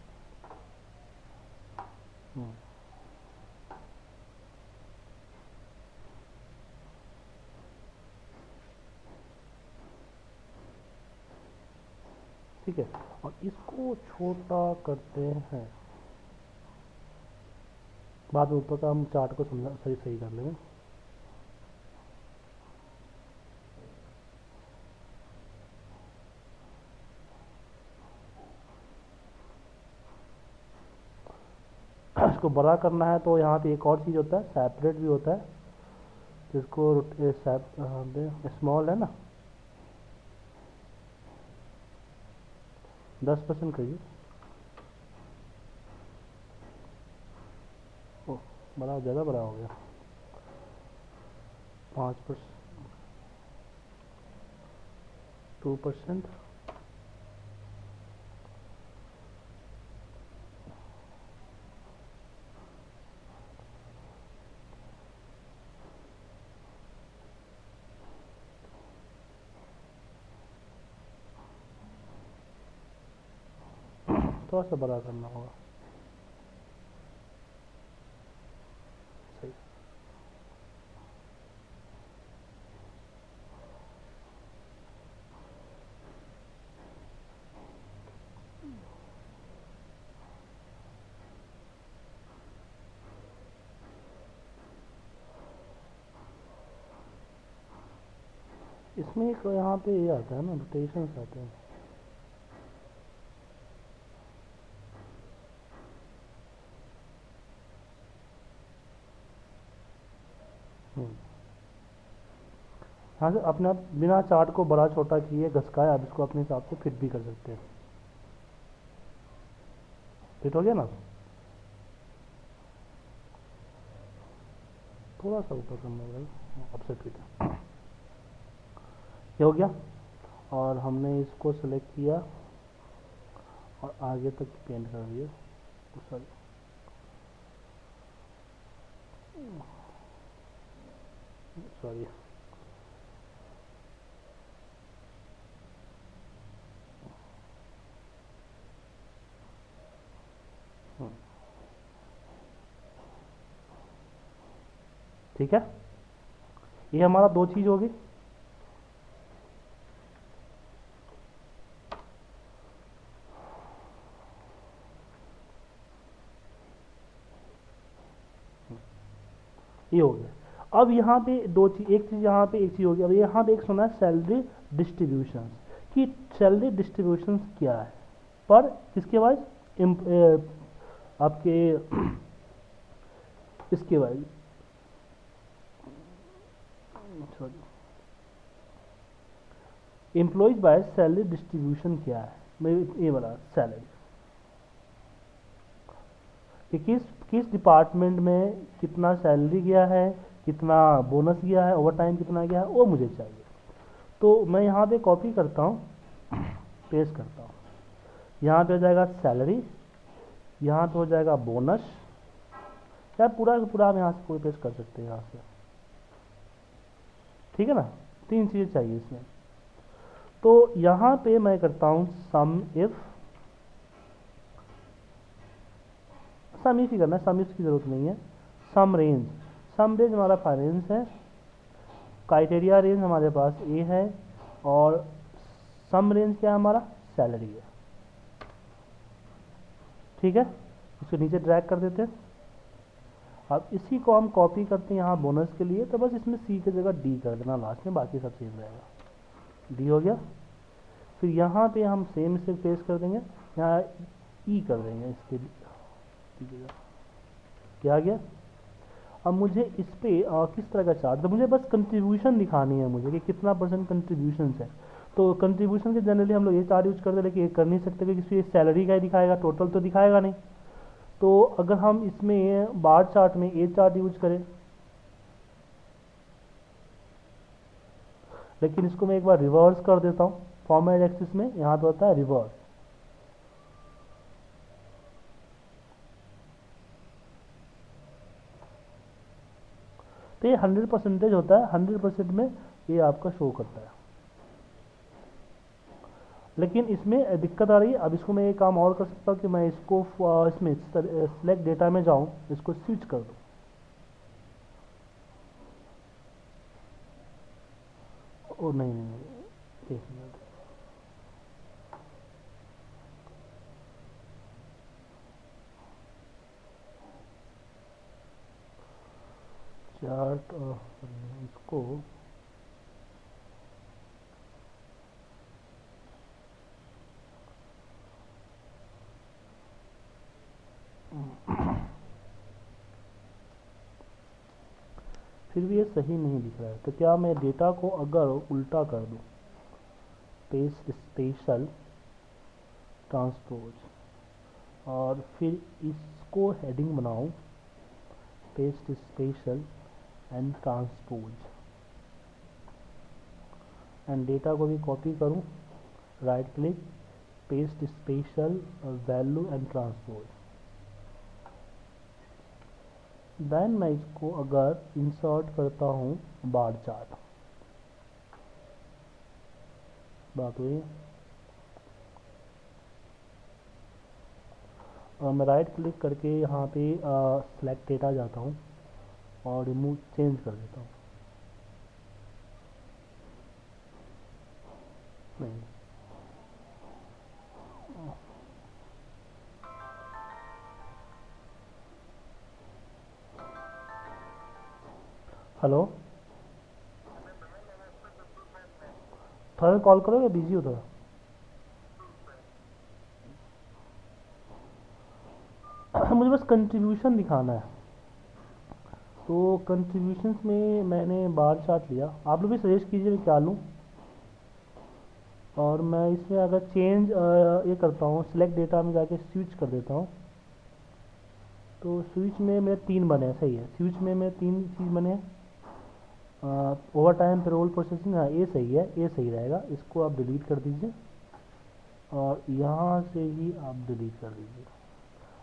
ठीक है, और इसको छोटा करते हैं, बाद में ऊपर का हम चार्ट को समझा सही कर लेंगे। इसको बड़ा करना है तो यहाँ पे एक और चीज़ होता है, सेपरेट भी होता है, जिसको स्मॉल है ना, 10% करिए। ओ बड़ा, ज़्यादा बड़ा हो गया, 5%, 2%, थोड़ा सा बड़ा करना होगा। सही, इसमें एक यहाँ पे ये आता है ना, रोटेशंस आते हैं। हाँ सर, अपने आप बिना चार्ट को बड़ा छोटा किए घसकाए आप इसको अपने हिसाब से फिट भी कर सकते हैं। फिट हो गया ना, थोड़ा सा ऊपर करना होगा, अब से फिट है, ये हो गया। और हमने इसको सेलेक्ट किया और आगे तक पेंट कर दिया, सॉरी सॉरी ठीक है, ये हमारा दो चीज़ होगी। ये हो गया। अब यहाँ पे दो चीज, एक चीज़ यहाँ पे, एक चीज़ हो गई। अब यहाँ पे एक सुना है सैलरी डिस्ट्रीब्यूशन, कि सैलरी डिस्ट्रीब्यूशन क्या है, पर किसके वाइज, आपके इसके wise, sorry, employees by salary distribution क्या है, मैं ये वाला सैलरी कि किस डिपार्टमेंट में कितना सैलरी गया है, कितना बोनस गया है, ओवर टाइम कितना गया है, वो मुझे चाहिए। तो मैं यहाँ पे कॉपी करता हूँ, पेस्ट करता हूँ, यहाँ पे हो जाएगा सैलरी, यहाँ पे हो जाएगा बोनस, या पूरा पूरा हम यहाँ से कोई पेस्ट कर सकते हैं यहाँ से, ठीक है ना। तीन चीज़ें चाहिए इसमें। तो यहाँ पे मैं करता हूँ सम इफ ही करना है, सम इफ की जरूरत नहीं है। सम रेंज हमारा फाइनेंस है, क्राइटेरिया रेंज हमारे पास ए है, और सम रेंज क्या है हमारा, सैलरी है, ठीक है। उसके नीचे ड्रैग कर देते हैं। अब इसी को हम कॉपी करते हैं यहाँ बोनस के लिए, तो बस इसमें सी की जगह डी कर देना लास्ट में, बाकी सब सेम रहेगा। डी हो गया। फिर यहाँ पे हम सेम से पेस्ट कर देंगे, यहाँ ई कर देंगे इसके जगह, क्या आ गया। अब मुझे इस पे किस तरह का चार्ट, तो मुझे बस कंट्रीब्यूशन दिखानी है मुझे कि कितना परसेंट कंट्रीब्यूशन है। तो कंट्रीब्यूशन के जनरली हम लोग ये चार्ट यूज करते हैं, लेकिन ये कर नहीं सकते क्योंकि इसमें सैलरी का ही दिखाएगा, टोटल तो दिखाएगा नहीं। तो अगर हम इसमें बार चार्ट में ए चार्ट यूज करें, लेकिन इसको मैं एक बार रिवर्स कर देता हूँ, फॉर्मेट एक्सिस में यहाँ तो होता है रिवर्स। तो ये 100% होता है, 100% में ये आपका शो करता है। लेकिन इसमें दिक्कत आ रही है। अब इसको मैं एक काम और कर सकता हूँ कि मैं इसको इसमें सेलेक्ट डेटा में जाऊँ, इसको स्विच कर दूँ। ओ नहीं नहीं नहीं, एक मिनट, चार्ट इसको फिर भी ये सही नहीं दिख रहा है। तो क्या मैं डेटा को अगर उल्टा कर दूँ, पेस्ट स्पेशल ट्रांसपोज, और फिर इसको हेडिंग बनाऊँ paste special and transpose, and data को भी कॉपी करूँ, right click, paste special value and transpose, then मैं इसको अगर इंसर्ट करता हूँ बार चार्ट, बात हुई। मैं राइट क्लिक करके यहाँ पे सेलेक्ट डेटा जाता हूँ और रिमूव चेंज कर देता हूँ। नहीं, हेलो, थोड़ा कॉल करोगे, बिजी हो थोड़ा। मुझे बस कंट्रीब्यूशन दिखाना है। तो कंट्रीब्यूशंस में मैंने बार चार्ट लिया, आप लोग भी सजेस्ट कीजिए मैं क्या लूँ। और मैं इसमें अगर चेंज ये करता हूँ, सिलेक्ट डेटा में जाके स्विच कर देता हूँ, तो स्विच में मेरे 3 बने हैं, सही है। स्विच में मेरे 3 चीज़ बने हैं। ओवर टाइम पेरोल प्रोसेसिंग, हाँ ये सही है, ये सही रहेगा, इसको आप डिलीट कर दीजिए और यहाँ से ही आप डिलीट कर दीजिए।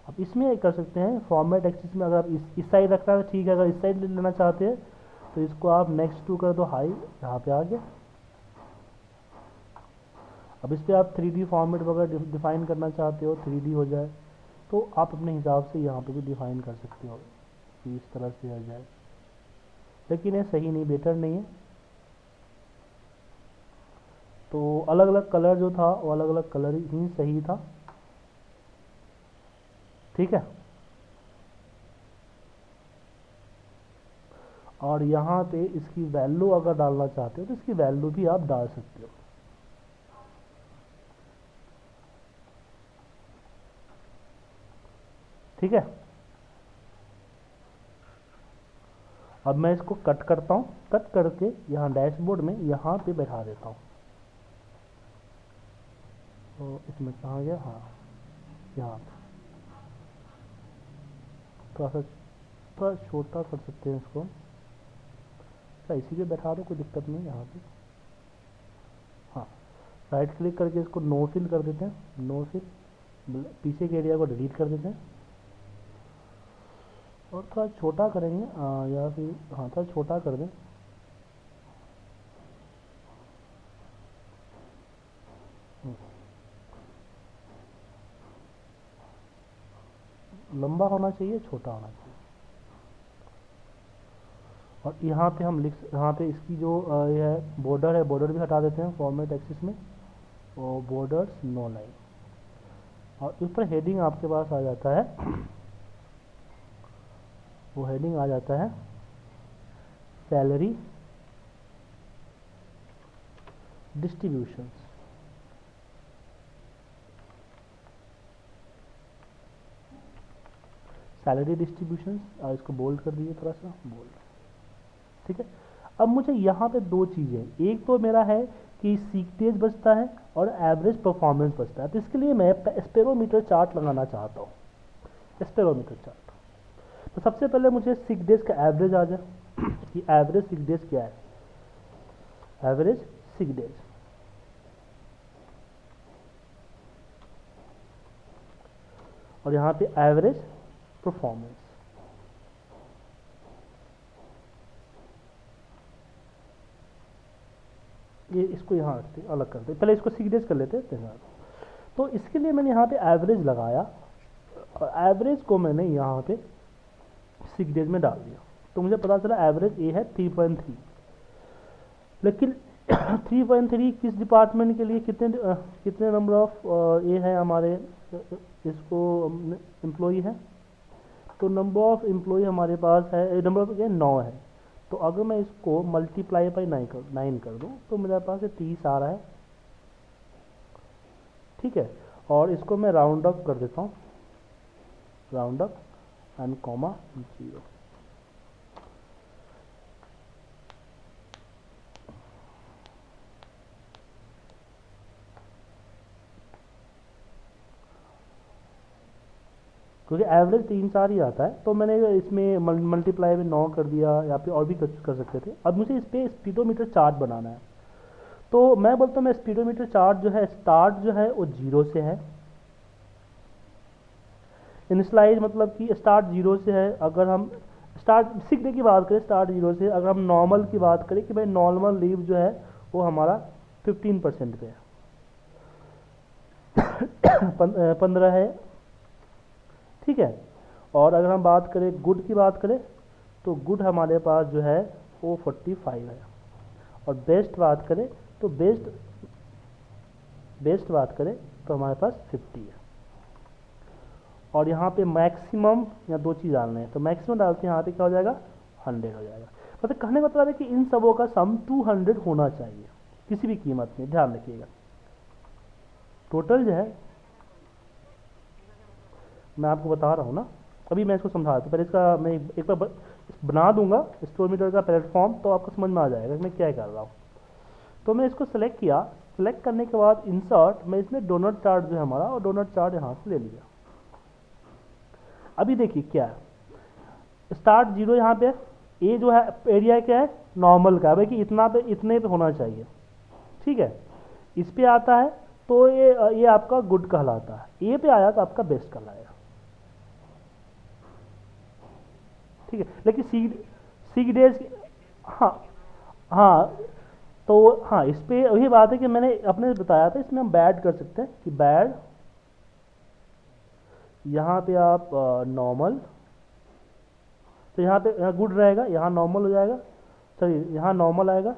अब इसमें ये कर सकते हैं फॉर्मेट एक्सिस में, अगर आप इस साइड रखना है ठीक है, अगर इस साइड लेना चाहते हैं तो इसको आप नेक्स्ट टू कर दो हाई, यहाँ पे आ गया। अब इस पर आप 3D फॉर्मेट वगैरह डिफाइन करना चाहते हो, 3D हो जाए, तो आप अपने हिसाब से यहाँ पे भी डिफाइन कर सकते हो कि इस तरह से आ जाए, लेकिन ये सही नहीं, बेटर नहीं है। तो अलग अलग कलर जो था वो अलग अलग कलर ही सही था, ठीक है। और यहाँ पे इसकी वैल्यू अगर डालना चाहते हो तो इसकी वैल्यू भी आप डाल सकते हो, ठीक है। अब मैं इसको कट करता हूँ, कट करके यहाँ डैशबोर्ड में यहाँ पे बैठा देता हूँ। तो इसमें कहाँ गया, हाँ यहाँ पे थोड़ा छोटा कर सकते हैं इसको, क्या इसी पे बैठा दो, कोई दिक्कत नहीं यहाँ पे। हाँ, राइट क्लिक करके इसको नो फिल कर देते हैं, नो फिल, पीछे के एरिया को डिलीट कर देते हैं और थोड़ा छोटा करेंगे, या फिर हाँ थोड़ा छोटा कर दें। लंबा होना चाहिए, छोटा होना चाहिए। और यहाँ पे हम लिख, यहाँ पे इसकी जो ये है बॉर्डर है, बॉर्डर भी हटा देते हैं फॉर्मेट एक्सिस में, और बॉर्डर्स नो लाइन, और ऊपर हेडिंग आपके पास आ जाता है, वो हेडिंग आ जाता है सैलरी डिस्ट्रीब्यूशंस। सैलरी डिस्ट्रीब्यूशन, इसको बोल्ड कर दीजिए थोड़ा सा, बोल्ड, ठीक है। अब मुझे यहाँ पे दो चीज़ें, एक तो मेरा है कि सीक्टेज बचता है और एवरेज परफॉर्मेंस बचता है। तो इसके लिए मैं स्पेरोमीटर चार्ट लगाना चाहता हूँ, स्पेरोमीटर चार्ट। तो सबसे पहले मुझे सिक डेज का एवरेज आ जाए कि एवरेज सिक डेज क्या है, एवरेज सिक डेज, और यहाँ पे एवरेज परफॉर्मेंस। ये इसको यहाँ रखते अलग करते, पहले इसको सिक डेज कर लेते हैं। तो इसके लिए मैंने यहाँ पे एवरेज लगाया और एवरेज को मैंने यहाँ पे सिक डेज में डाल दिया। तो मुझे पता चला एवरेज ए है 3.3, लेकिन 3.3 किस डिपार्टमेंट के लिए, कितने नंबर ऑफ ये है हमारे इसको एम्प्लॉई है। तो नंबर ऑफ एम्प्लॉई हमारे पास है, नंबर ऑफ 9 है। तो अगर मैं इसको मल्टीप्लाई बाई 9 कर दूँ तो मेरे पास 30 आ रहा है, ठीक है। और इसको मैं राउंड अप कर देता हूँ, राउंड अप एंड कॉमा 0। क्योंकि एवरेज 3-4 ही आता है, तो मैंने इसमें मल्टीप्लाई में 9 कर दिया, या फिर और भी कर सकते थे। अब मुझे इस पर स्पीडोमीटर चार्ट बनाना है। तो मैं बोलता हूँ मैं स्पीडोमीटर चार्ट जो है, स्टार्ट जो है वो 0 से है, इनिशलाइज मतलब कि स्टार्ट 0 से है। अगर हम स्टार्ट सीखने की बात करें, स्टार्ट 0 से, अगर हम नॉर्मल की बात करें कि भाई नॉर्मल लीव जो है वो हमारा 15% पे है, 15 है, ठीक है। और अगर हम बात करें गुड की बात करें तो गुड हमारे पास जो है वो 45 है। और बेस्ट बात करें तो बेस्ट बात करें तो हमारे पास 50 है। और यहाँ पे मैक्सिमम या दो चीज़ डालने हैं, तो मैक्सिमम डालते हैं यहाँ पे क्या हो जाएगा, 100 हो जाएगा। मतलब कहने का मतलब है कि इन सबों का सम 200 होना चाहिए किसी भी कीमत में, ध्यान रखिएगा। टोटल जो है मैं आपको बता रहा हूँ ना, अभी मैं इसको समझा तो पहले इसका मैं एक बार बना दूंगा स्पेरोमीटर का प्लेटफॉर्म, तो आपको समझ में आ जाएगा मैं क्या कर रहा हूँ। तो मैं इसको सेलेक्ट किया, सेलेक्ट करने के बाद इंसर्ट, मैं इसमें डोनट चार्ट जो है हमारा, और डोनट चार्ट यहाँ से ले लिया। अभी देखिए क्या है, स्टार्ट 0 यहाँ पे, ए जो है एरिया क्या है, नॉर्मल का, भाई कि इतना पे इतने पे होना चाहिए, ठीक है। इस पे आता है तो ये आपका गुड कहलाता है, ए पे आया तो आपका बेस्ट कहलाएगा, ठीक है। लेकिन सीक डेज, हाँ हाँ, तो हाँ इस पे वही बात है कि मैंने अपने बताया था, इसमें हम बैड कर सकते हैं कि बैड, यहाँ पे आप नॉर्मल, तो यहाँ पे यहाँ गुड रहेगा, यहाँ नॉर्मल हो जाएगा, सॉरी यहाँ नॉर्मल आएगा,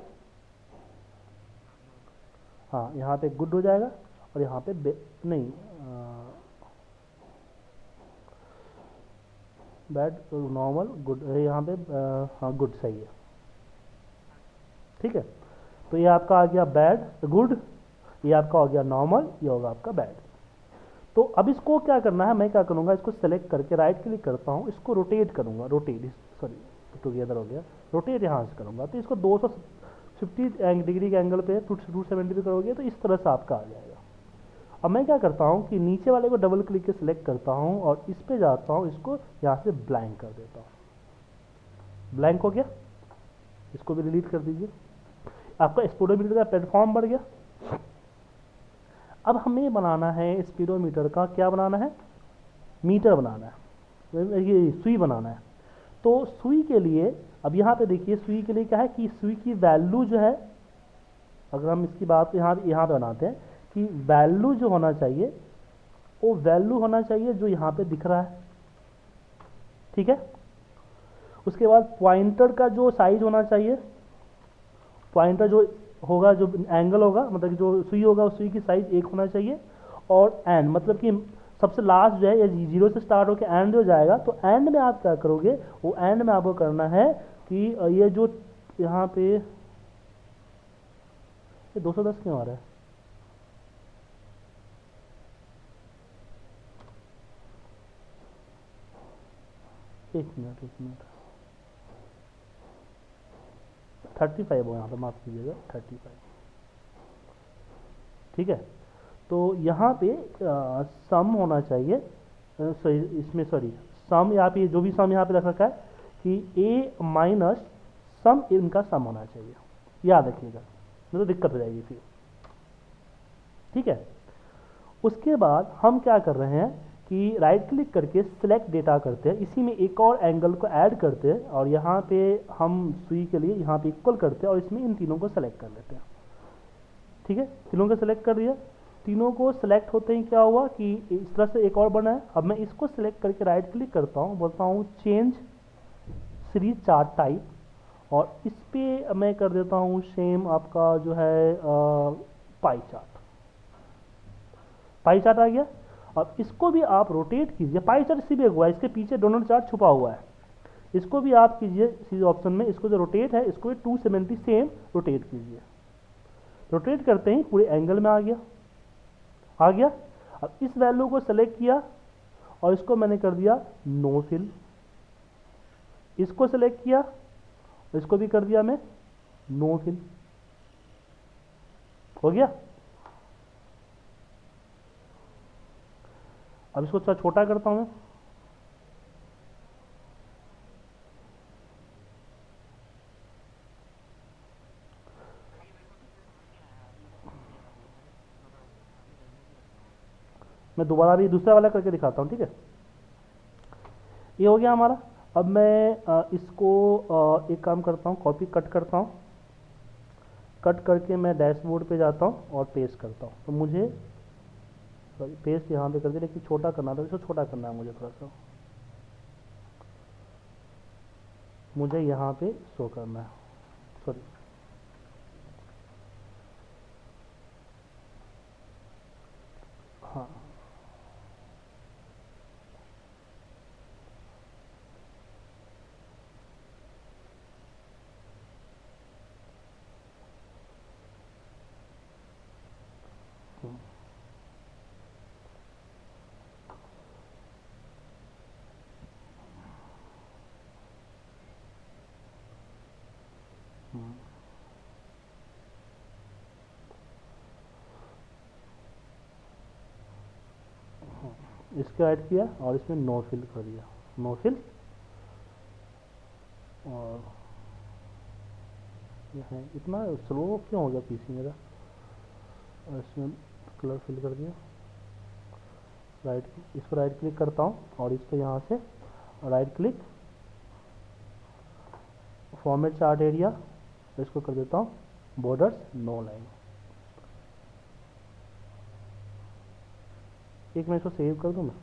हाँ यहाँ पे गुड हो जाएगा, और यहाँ पे नहीं बैड, नॉर्मल, गुड, यहाँ पे हाँ गुड सही है, ठीक है। तो ये आपका आ गया बैड, गुड, ये आपका हो गया नॉर्मल, ये होगा आपका बैड। तो अब इसको क्या करना है, मैं क्या करूँगा, इसको सेलेक्ट करके राइट क्लिक करता हूँ, इसको रोटेट करूँगा, रोटेट, सॉरी टुगेदर हो गया, रोटेट यहाँ से करूँगा, तो इसको 250 डिग्री के एंगल पे 270 पे करोगे तो इस तरह से आपका आ जाएगा। अब मैं क्या करता हूँ कि नीचे वाले को डबल क्लिक के सिलेक्ट करता हूँ और इस पे जाता हूँ, इसको यहाँ से ब्लैंक कर देता हूँ। ब्लैंक हो गया, इसको भी डिलीट कर दीजिए, आपका स्पीडोमीटर का प्लेटफॉर्म बढ़ गया। अब हमें बनाना है स्पीडोमीटर का, क्या बनाना है, मीटर बनाना है, ये सुई बनाना है। तो सुई के लिए अब यहाँ पे देखिए, सुई के लिए क्या है कि सुई की वैल्यू जो है, अगर हम इसकी बात यहाँ पे बनाते हैं कि वैल्यू जो होना चाहिए वो वैल्यू होना चाहिए जो यहाँ पे दिख रहा है, ठीक है। उसके बाद पॉइंटर का जो साइज होना चाहिए, पॉइंटर जो होगा, जो एंगल होगा, मतलब कि जो सुई होगा उस सुई की साइज 1 होना चाहिए। और एंड मतलब कि सबसे लास्ट जो है ये 0 से स्टार्ट होकर एंड हो जाएगा, तो एंड में आप क्या करोगे, वो एंड में आपको करना है कि ये जो यहाँ पे ये 210 क्यों आ रहा है, एक मिनट 35 हो यहाँ पे, माफ़ कीजिएगा 35। ठीक है, तो यहाँ पे सम होना चाहिए, सॉरी इसमें सॉरी सम यहाँ पे जो भी सम यहाँ पे रख रखा है कि a माइनस सम इनका सम होना चाहिए, याद रखिएगा, नहीं तो दिक्कत हो जाएगी फिर। ठीक है, उसके बाद हम क्या कर रहे हैं कि राइट क्लिक करके सिलेक्ट डेटा करते हैं, इसी में एक और एंगल को ऐड करते हैं और यहाँ पे हम सुई के लिए यहाँ पे इक्वल करते हैं और इसमें इन तीनों को सेलेक्ट कर लेते हैं। ठीक है, तीनों को सेलेक्ट कर दिया, तीनों को सेलेक्ट होते ही क्या हुआ कि इस तरह से एक और बना है। अब मैं इसको सेलेक्ट करके राइट क्लिक करता हूँ, बोलता हूँ चेंज सीरीज चार्ट टाइप, और इस पे मैं कर देता हूँ सेम आपका जो है पाई चार्ट। पाई चार्ट आ गया। अब इसको भी आप रोटेट कीजिए, पाई चार्ट इसी भी हुआ है, इसके पीछे डोनट चार्ट छुपा हुआ है, इसको भी आप कीजिए इसी ऑप्शन में, इसको जो रोटेट है इसको भी 270 सेम रोटेट कीजिए। रोटेट करते ही पूरे एंगल में आ गया। अब इस वैल्यू को सेलेक्ट किया और इसको मैंने कर दिया नो फिल, इसको सेलेक्ट किया, इसको भी कर दिया मैं नो फिल, हो गया। अब इसको थोड़ा छोटा करता हूं मैं दोबारा भी दूसरा वाला करके दिखाता हूं। ठीक है, ये हो गया हमारा। अब मैं इसको एक काम करता हूं, कॉपी कट करता हूं, कट करके मैं डैशबोर्ड पे जाता हूं और पेस्ट करता हूं। तो मुझे सॉरी पेस्ट यहाँ पे कर दिया, लेकिन छोटा करना था, इसको छोटा करना है मुझे थोड़ा सा, मुझे यहाँ पे शो करना है, सॉरी हाँ इसको ऐड किया और इसमें नो फिल कर दिया, नो फिल, और है इतना स्लो क्यों हो गया पीसी मेरा, और इसमें कलर फिल कर दिया। इस पर राइट क्लिक करता हूँ और इस पर यहाँ से right click, format chart area, इसको कर देता हूँ बॉर्डर्स नो लाइन। एक मैं इसको सेव कर दूँ मैं,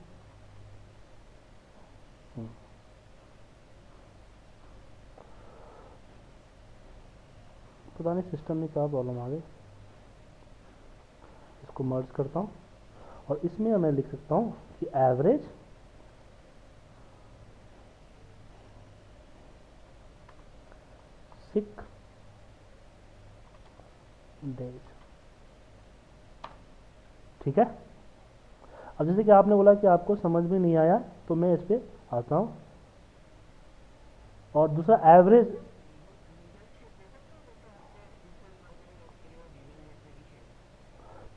पता नहीं सिस्टम में क्या प्रॉब्लम आ गई। इसको मर्ज करता हूँ और इसमें मैं लिख सकता हूँ कि एवरेज सिक डेज। ठीक है, अब जैसे कि आपने बोला कि आपको समझ में नहीं आया, तो मैं इस पर आता हूँ और दूसरा एवरेज,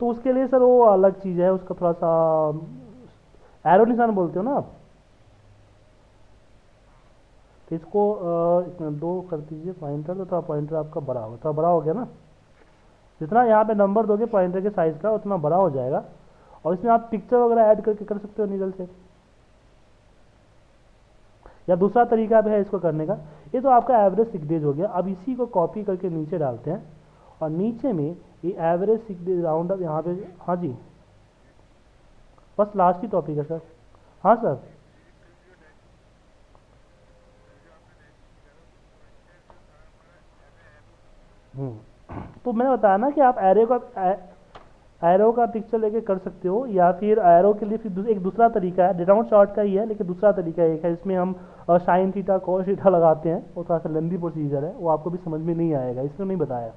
तो उसके लिए सर वो अलग चीज़ है, उसका थोड़ा सा एरो निशान बोलते हो ना आप, तो इसको इसमें 2 कर दीजिए पॉइंटर, तो थोड़ा पॉइंटर आपका बड़ा होगा, थोड़ा बड़ा हो गया ना, जितना यहाँ पे नंबर दोगे पॉइंटर के साइज़ का उतना बड़ा हो जाएगा। और इसमें आप पिक्चर वगैरह ऐड करके कर सकते हो नीडल से, या दूसरा तरीका भी है इसको करने का। ये तो आपका एवरेज सिक डेज हो गया। अब इसी को कॉपी करके नीचे डालते हैं और नीचे में ये एवरेज सिक डेज राउंड अप यहाँ पे, हाँ जी बस लास्ट ही टॉपिक है सर। हाँ सर, तो मैंने बताया ना कि आप एरो का पिक्चर लेके कर सकते हो, या फिर एरो के लिए फिर एक दूसरा तरीका है, डेटाउन चार्ट का ही है लेकिन दूसरा तरीका एक है, इसमें हम साइन थीटा कॉस थीटा लगाते हैं, वो थोड़ा सा लेंदी प्रोसीजर है, वो आपको भी समझ में नहीं आएगा, इसमें नहीं बताया।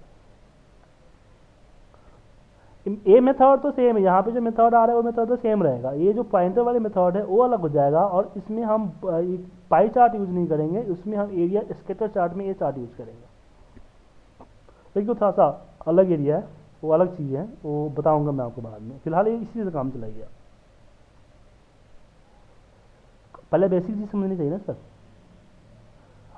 ए मेथड तो सेम है, यहाँ पे जो मेथड आ रहा है वो मेथड तो सेम रहेगा, ये जो पॉइंटर वाले मेथड है वो अलग हो जाएगा, और इसमें हम पाई चार्ट यूज नहीं करेंगे, उसमें हम एरिया स्कैटर चार्ट में ये चार्ट यूज करेंगे। देखिए थोड़ा सा अलग एरिया है, वो अलग चीज़ है, वो बताऊंगा मैं आपको बाद में, फिलहाल ये इसी से काम चलाइए। पहले बेसिक चीज़ समझनी चाहिए ना सर।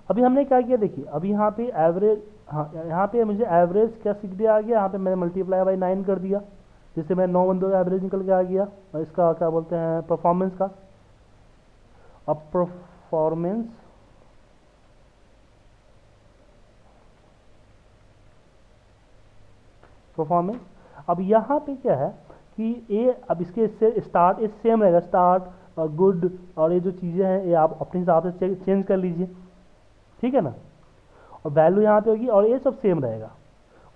अभी हमने क्या किया देखिए, अभी यहाँ पे एवरेज, हाँ यहाँ पे मुझे एवरेज क्या सीख दिया आ गया, यहाँ पे मैंने मल्टीप्लाई बाई 9 कर दिया, जिससे मैं 9 बंदों का एवरेज निकल के आ गया, और इसका क्या बोलते हैं परफॉर्मेंस का। अब परफॉर्मेंस अब यहाँ पे क्या है कि ये अब इसके स्टार्ट ये सेम रहेगा, स्टार्ट और गुड और ये जो चीज़ें हैं ये आप अपने हिसाब से चेंज कर लीजिए, ठीक है ना, और वैल्यू यहाँ पे होगी और ये सब सेम रहेगा।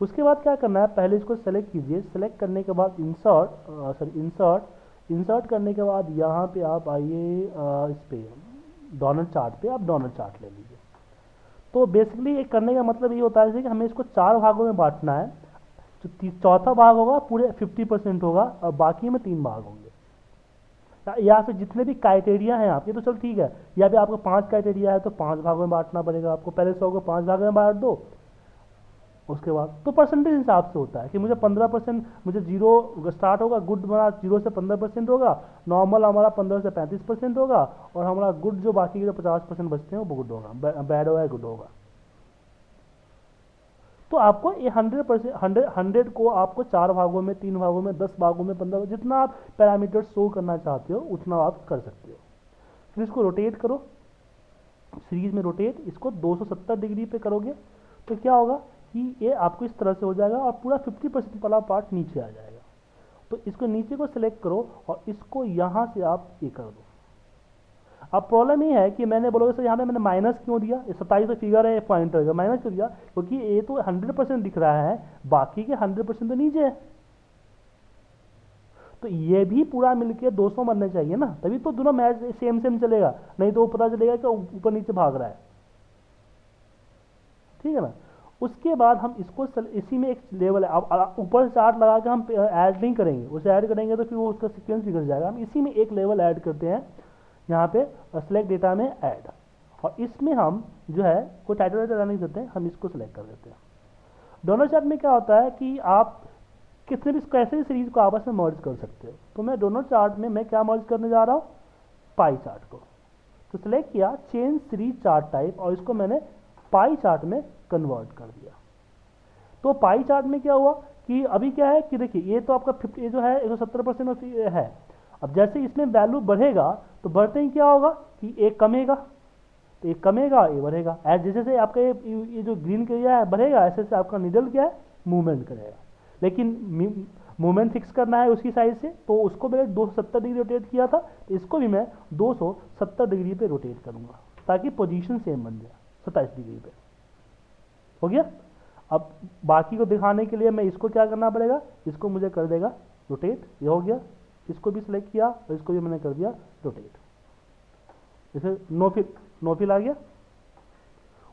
उसके बाद क्या करना है, पहले इसको सेलेक्ट कीजिए, सेलेक्ट करने के बाद इंसर्ट करने के बाद यहाँ पे आप आइए इस पे डोनट चार्ट पे, आप डोनट चार्ट ले लीजिए। तो बेसिकली ये करने का मतलब ये होता है कि हमें इसको 4 भागों में बांटना है, जो चौथा भाग होगा पूरे 50% होगा और बाकी में 3 भाग होंगे, या फिर जितने भी क्राइटेरिया हैं आपके, तो चलो ठीक है, या फिर आपको 5 क्राइटेरिया है तो 5 भागों में बांटना पड़ेगा आपको, पहले 100 को 5 भागों में बांट दो, उसके बाद तो परसेंटेज हिसाब से होता है कि मुझे 15%, मुझे 0 स्टार्ट होगा, गुड हमारा 0 से 15% होगा, नॉर्मल हमारा 15 से 35% होगा, और हमारा गुड जो बाकी के जो 50% बचते हैं वो गुड होगा, बैड होगा गुड होगा। तो आपको ये 100 को आपको 4 भागों में, 3 भागों में, 10 भागों में, 15, जितना आप पैरामीटर शो करना चाहते हो उतना आप कर सकते हो। फिर इसको रोटेट करो, सीरीज में रोटेट, इसको 270 डिग्री पे करोगे तो क्या होगा कि ये आपको इस तरह से हो जाएगा और पूरा 50% वाला पार्ट नीचे आ जाएगा। तो इसको नीचे को सिलेक्ट करो और इसको यहाँ से आप ये कर दो। अब प्रॉब्लम ये है कि मैंने बोलोगे सर यहाँ पे मैंने माइनस क्यों दिया, ये 27 का फिगर है, पॉइंटर है, माइनस क्यों दिया, क्योंकि ये तो 100% दिख रहा है, बाकी के 100% तो नीचे है, तो ये भी पूरा मिलके 200 बनने चाहिए ना, तभी तो दोनों मैच सेम चलेगा, नहीं तो पता चलेगा कि ऊपर नीचे भाग रहा है, ठीक है ना। उसके बाद हम इसको इसी में एक लेवल है, अब ऊपर से चार्ट लगा के हम ऐड नहीं करेंगे, उसे ऐड करेंगे तो फिर वो उसका सीक्वेंस बिगड़ जाएगा। हम इसी में एक लेवल ऐड करते हैं, यहाँ पे सेलेक्ट डेटा में ऐड, और इसमें हम जो है कोई टाइटल वाइटल नहीं देते हैं, हम इसको सेलेक्ट कर देते हैं। डोनट चार्ट में क्या होता है कि आप कितने भी कैसे भी सीरीज को आपस में मर्ज कर सकते हो, तो मैं डोनट चार्ट में मैं क्या मर्ज करने जा रहा हूँ, पाई चार्ट को, तो सिलेक्ट किया चेंज सीरीज चार्ट टाइप, और इसको मैंने पाई चार्ट में कन्वर्ट कर दिया। तो पाई चार्ट में क्या हुआ कि अभी क्या है कि देखिए ये तो आपका 50 ये जो है 170% है, अब जैसे इसमें वैल्यू बढ़ेगा तो बढ़ते ही क्या होगा कि एक कमेगा, तो एक कमेगा ये बढ़ेगा, जैसे जैसे आपका ये जो ग्रीन एरिया है बढ़ेगा, ऐसे ऐसे आपका निडल क्या है मूवमेंट करेगा, लेकिन मूवमेंट फिक्स करना है उसकी साइड से, तो उसको मैंने 270 डिग्री रोटेट किया था, तो इसको भी मैं 270 डिग्री पे रोटेट करूंगा ताकि पोजीशन सेम बन जाए 27 डिग्री पे, हो गया। अब बाकी को दिखाने के लिए मैं इसको क्या करना पड़ेगा, इसको मुझे कर देगा रोटेट, ये हो गया, इसको भी सिलेक्ट किया और इसको भी मैंने कर दिया रोटेट, जैसे नो फिल आ गया।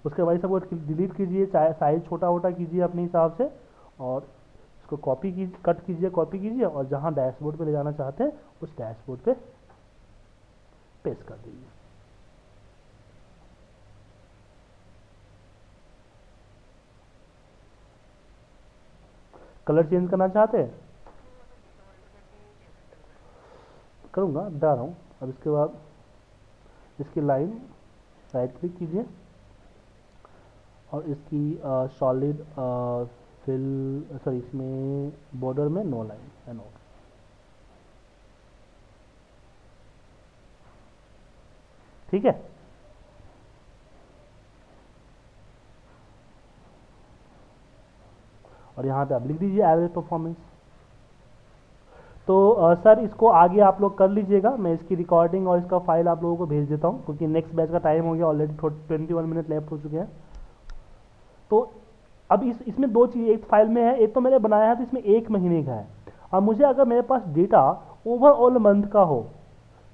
उसके बाद सबको डिलीट कीजिए, चाहे साइज छोटा छोटा कीजिए अपने हिसाब से, और इसको कट कीजिए, कॉपी कीजिए, और जहाँ डैशबोर्ड पे ले जाना चाहते हैं उस डैशबोर्ड पे पेस्ट कर दीजिए। कलर चेंज करना चाहते हैं करूँगा, बता रहा हूँ। अब इसके बाद इसकी लाइन राइट क्लिक कीजिए और इसकी सॉलिड फिल सॉरी इसमें बॉर्डर में नो लाइन है, नो, ठीक है। और यहाँ पे आप लिख दीजिए एवरेज परफॉर्मेंस। तो सर इसको आगे आप लोग कर लीजिएगा, मैं इसकी रिकॉर्डिंग और इसका फाइल आप लोगों को भेज देता हूँ, क्योंकि नेक्स्ट बैच का टाइम हो गया, ऑलरेडी 21 मिनट लेफ्ट हो चुके हैं। तो अब इसमें दो चीज़ एक फाइल में है, एक तो मैंने बनाया है तो इसमें 1 महीने का है। अब मुझे अगर मेरे पास डेटा ओवरऑल मंथ का हो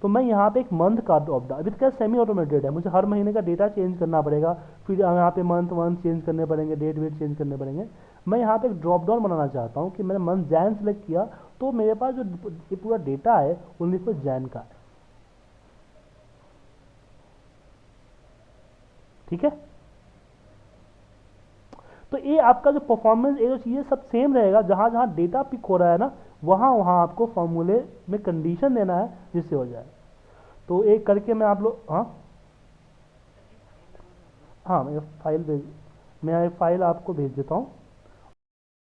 तो मैं यहाँ पे एक मंथ का ड्रॉप डाउन, अभी तो क्या सेमी ऑटोमेटेड है, मुझे हर महीने का डेटा चेंज करना पड़ेगा, फिर यहाँ पे मंथ मंथ चेंज करने पड़ेंगे, डेट वेट चेंज करने पड़ेंगे। मैं यहाँ पे एक ड्रॉप डाउन बनाना चाहता हूँ कि मैंने मंथ जैन सेलेक्ट किया, तो मेरे पास जो ये पूरा डेटा है ओनली फॉर जैन का है। ठीक है, तो ये आपका जो परफॉर्मेंस, ये जो चीज़ें सब सेम रहेगा, जहाँ जहाँ डेटा पिक हो रहा है ना, वहाँ वहाँ आपको फॉर्मूले में कंडीशन देना है जिससे हो जाए। तो एक करके मैं आप लोग, हाँ हाँ, मैं फाइल आपको भेज देता हूँ।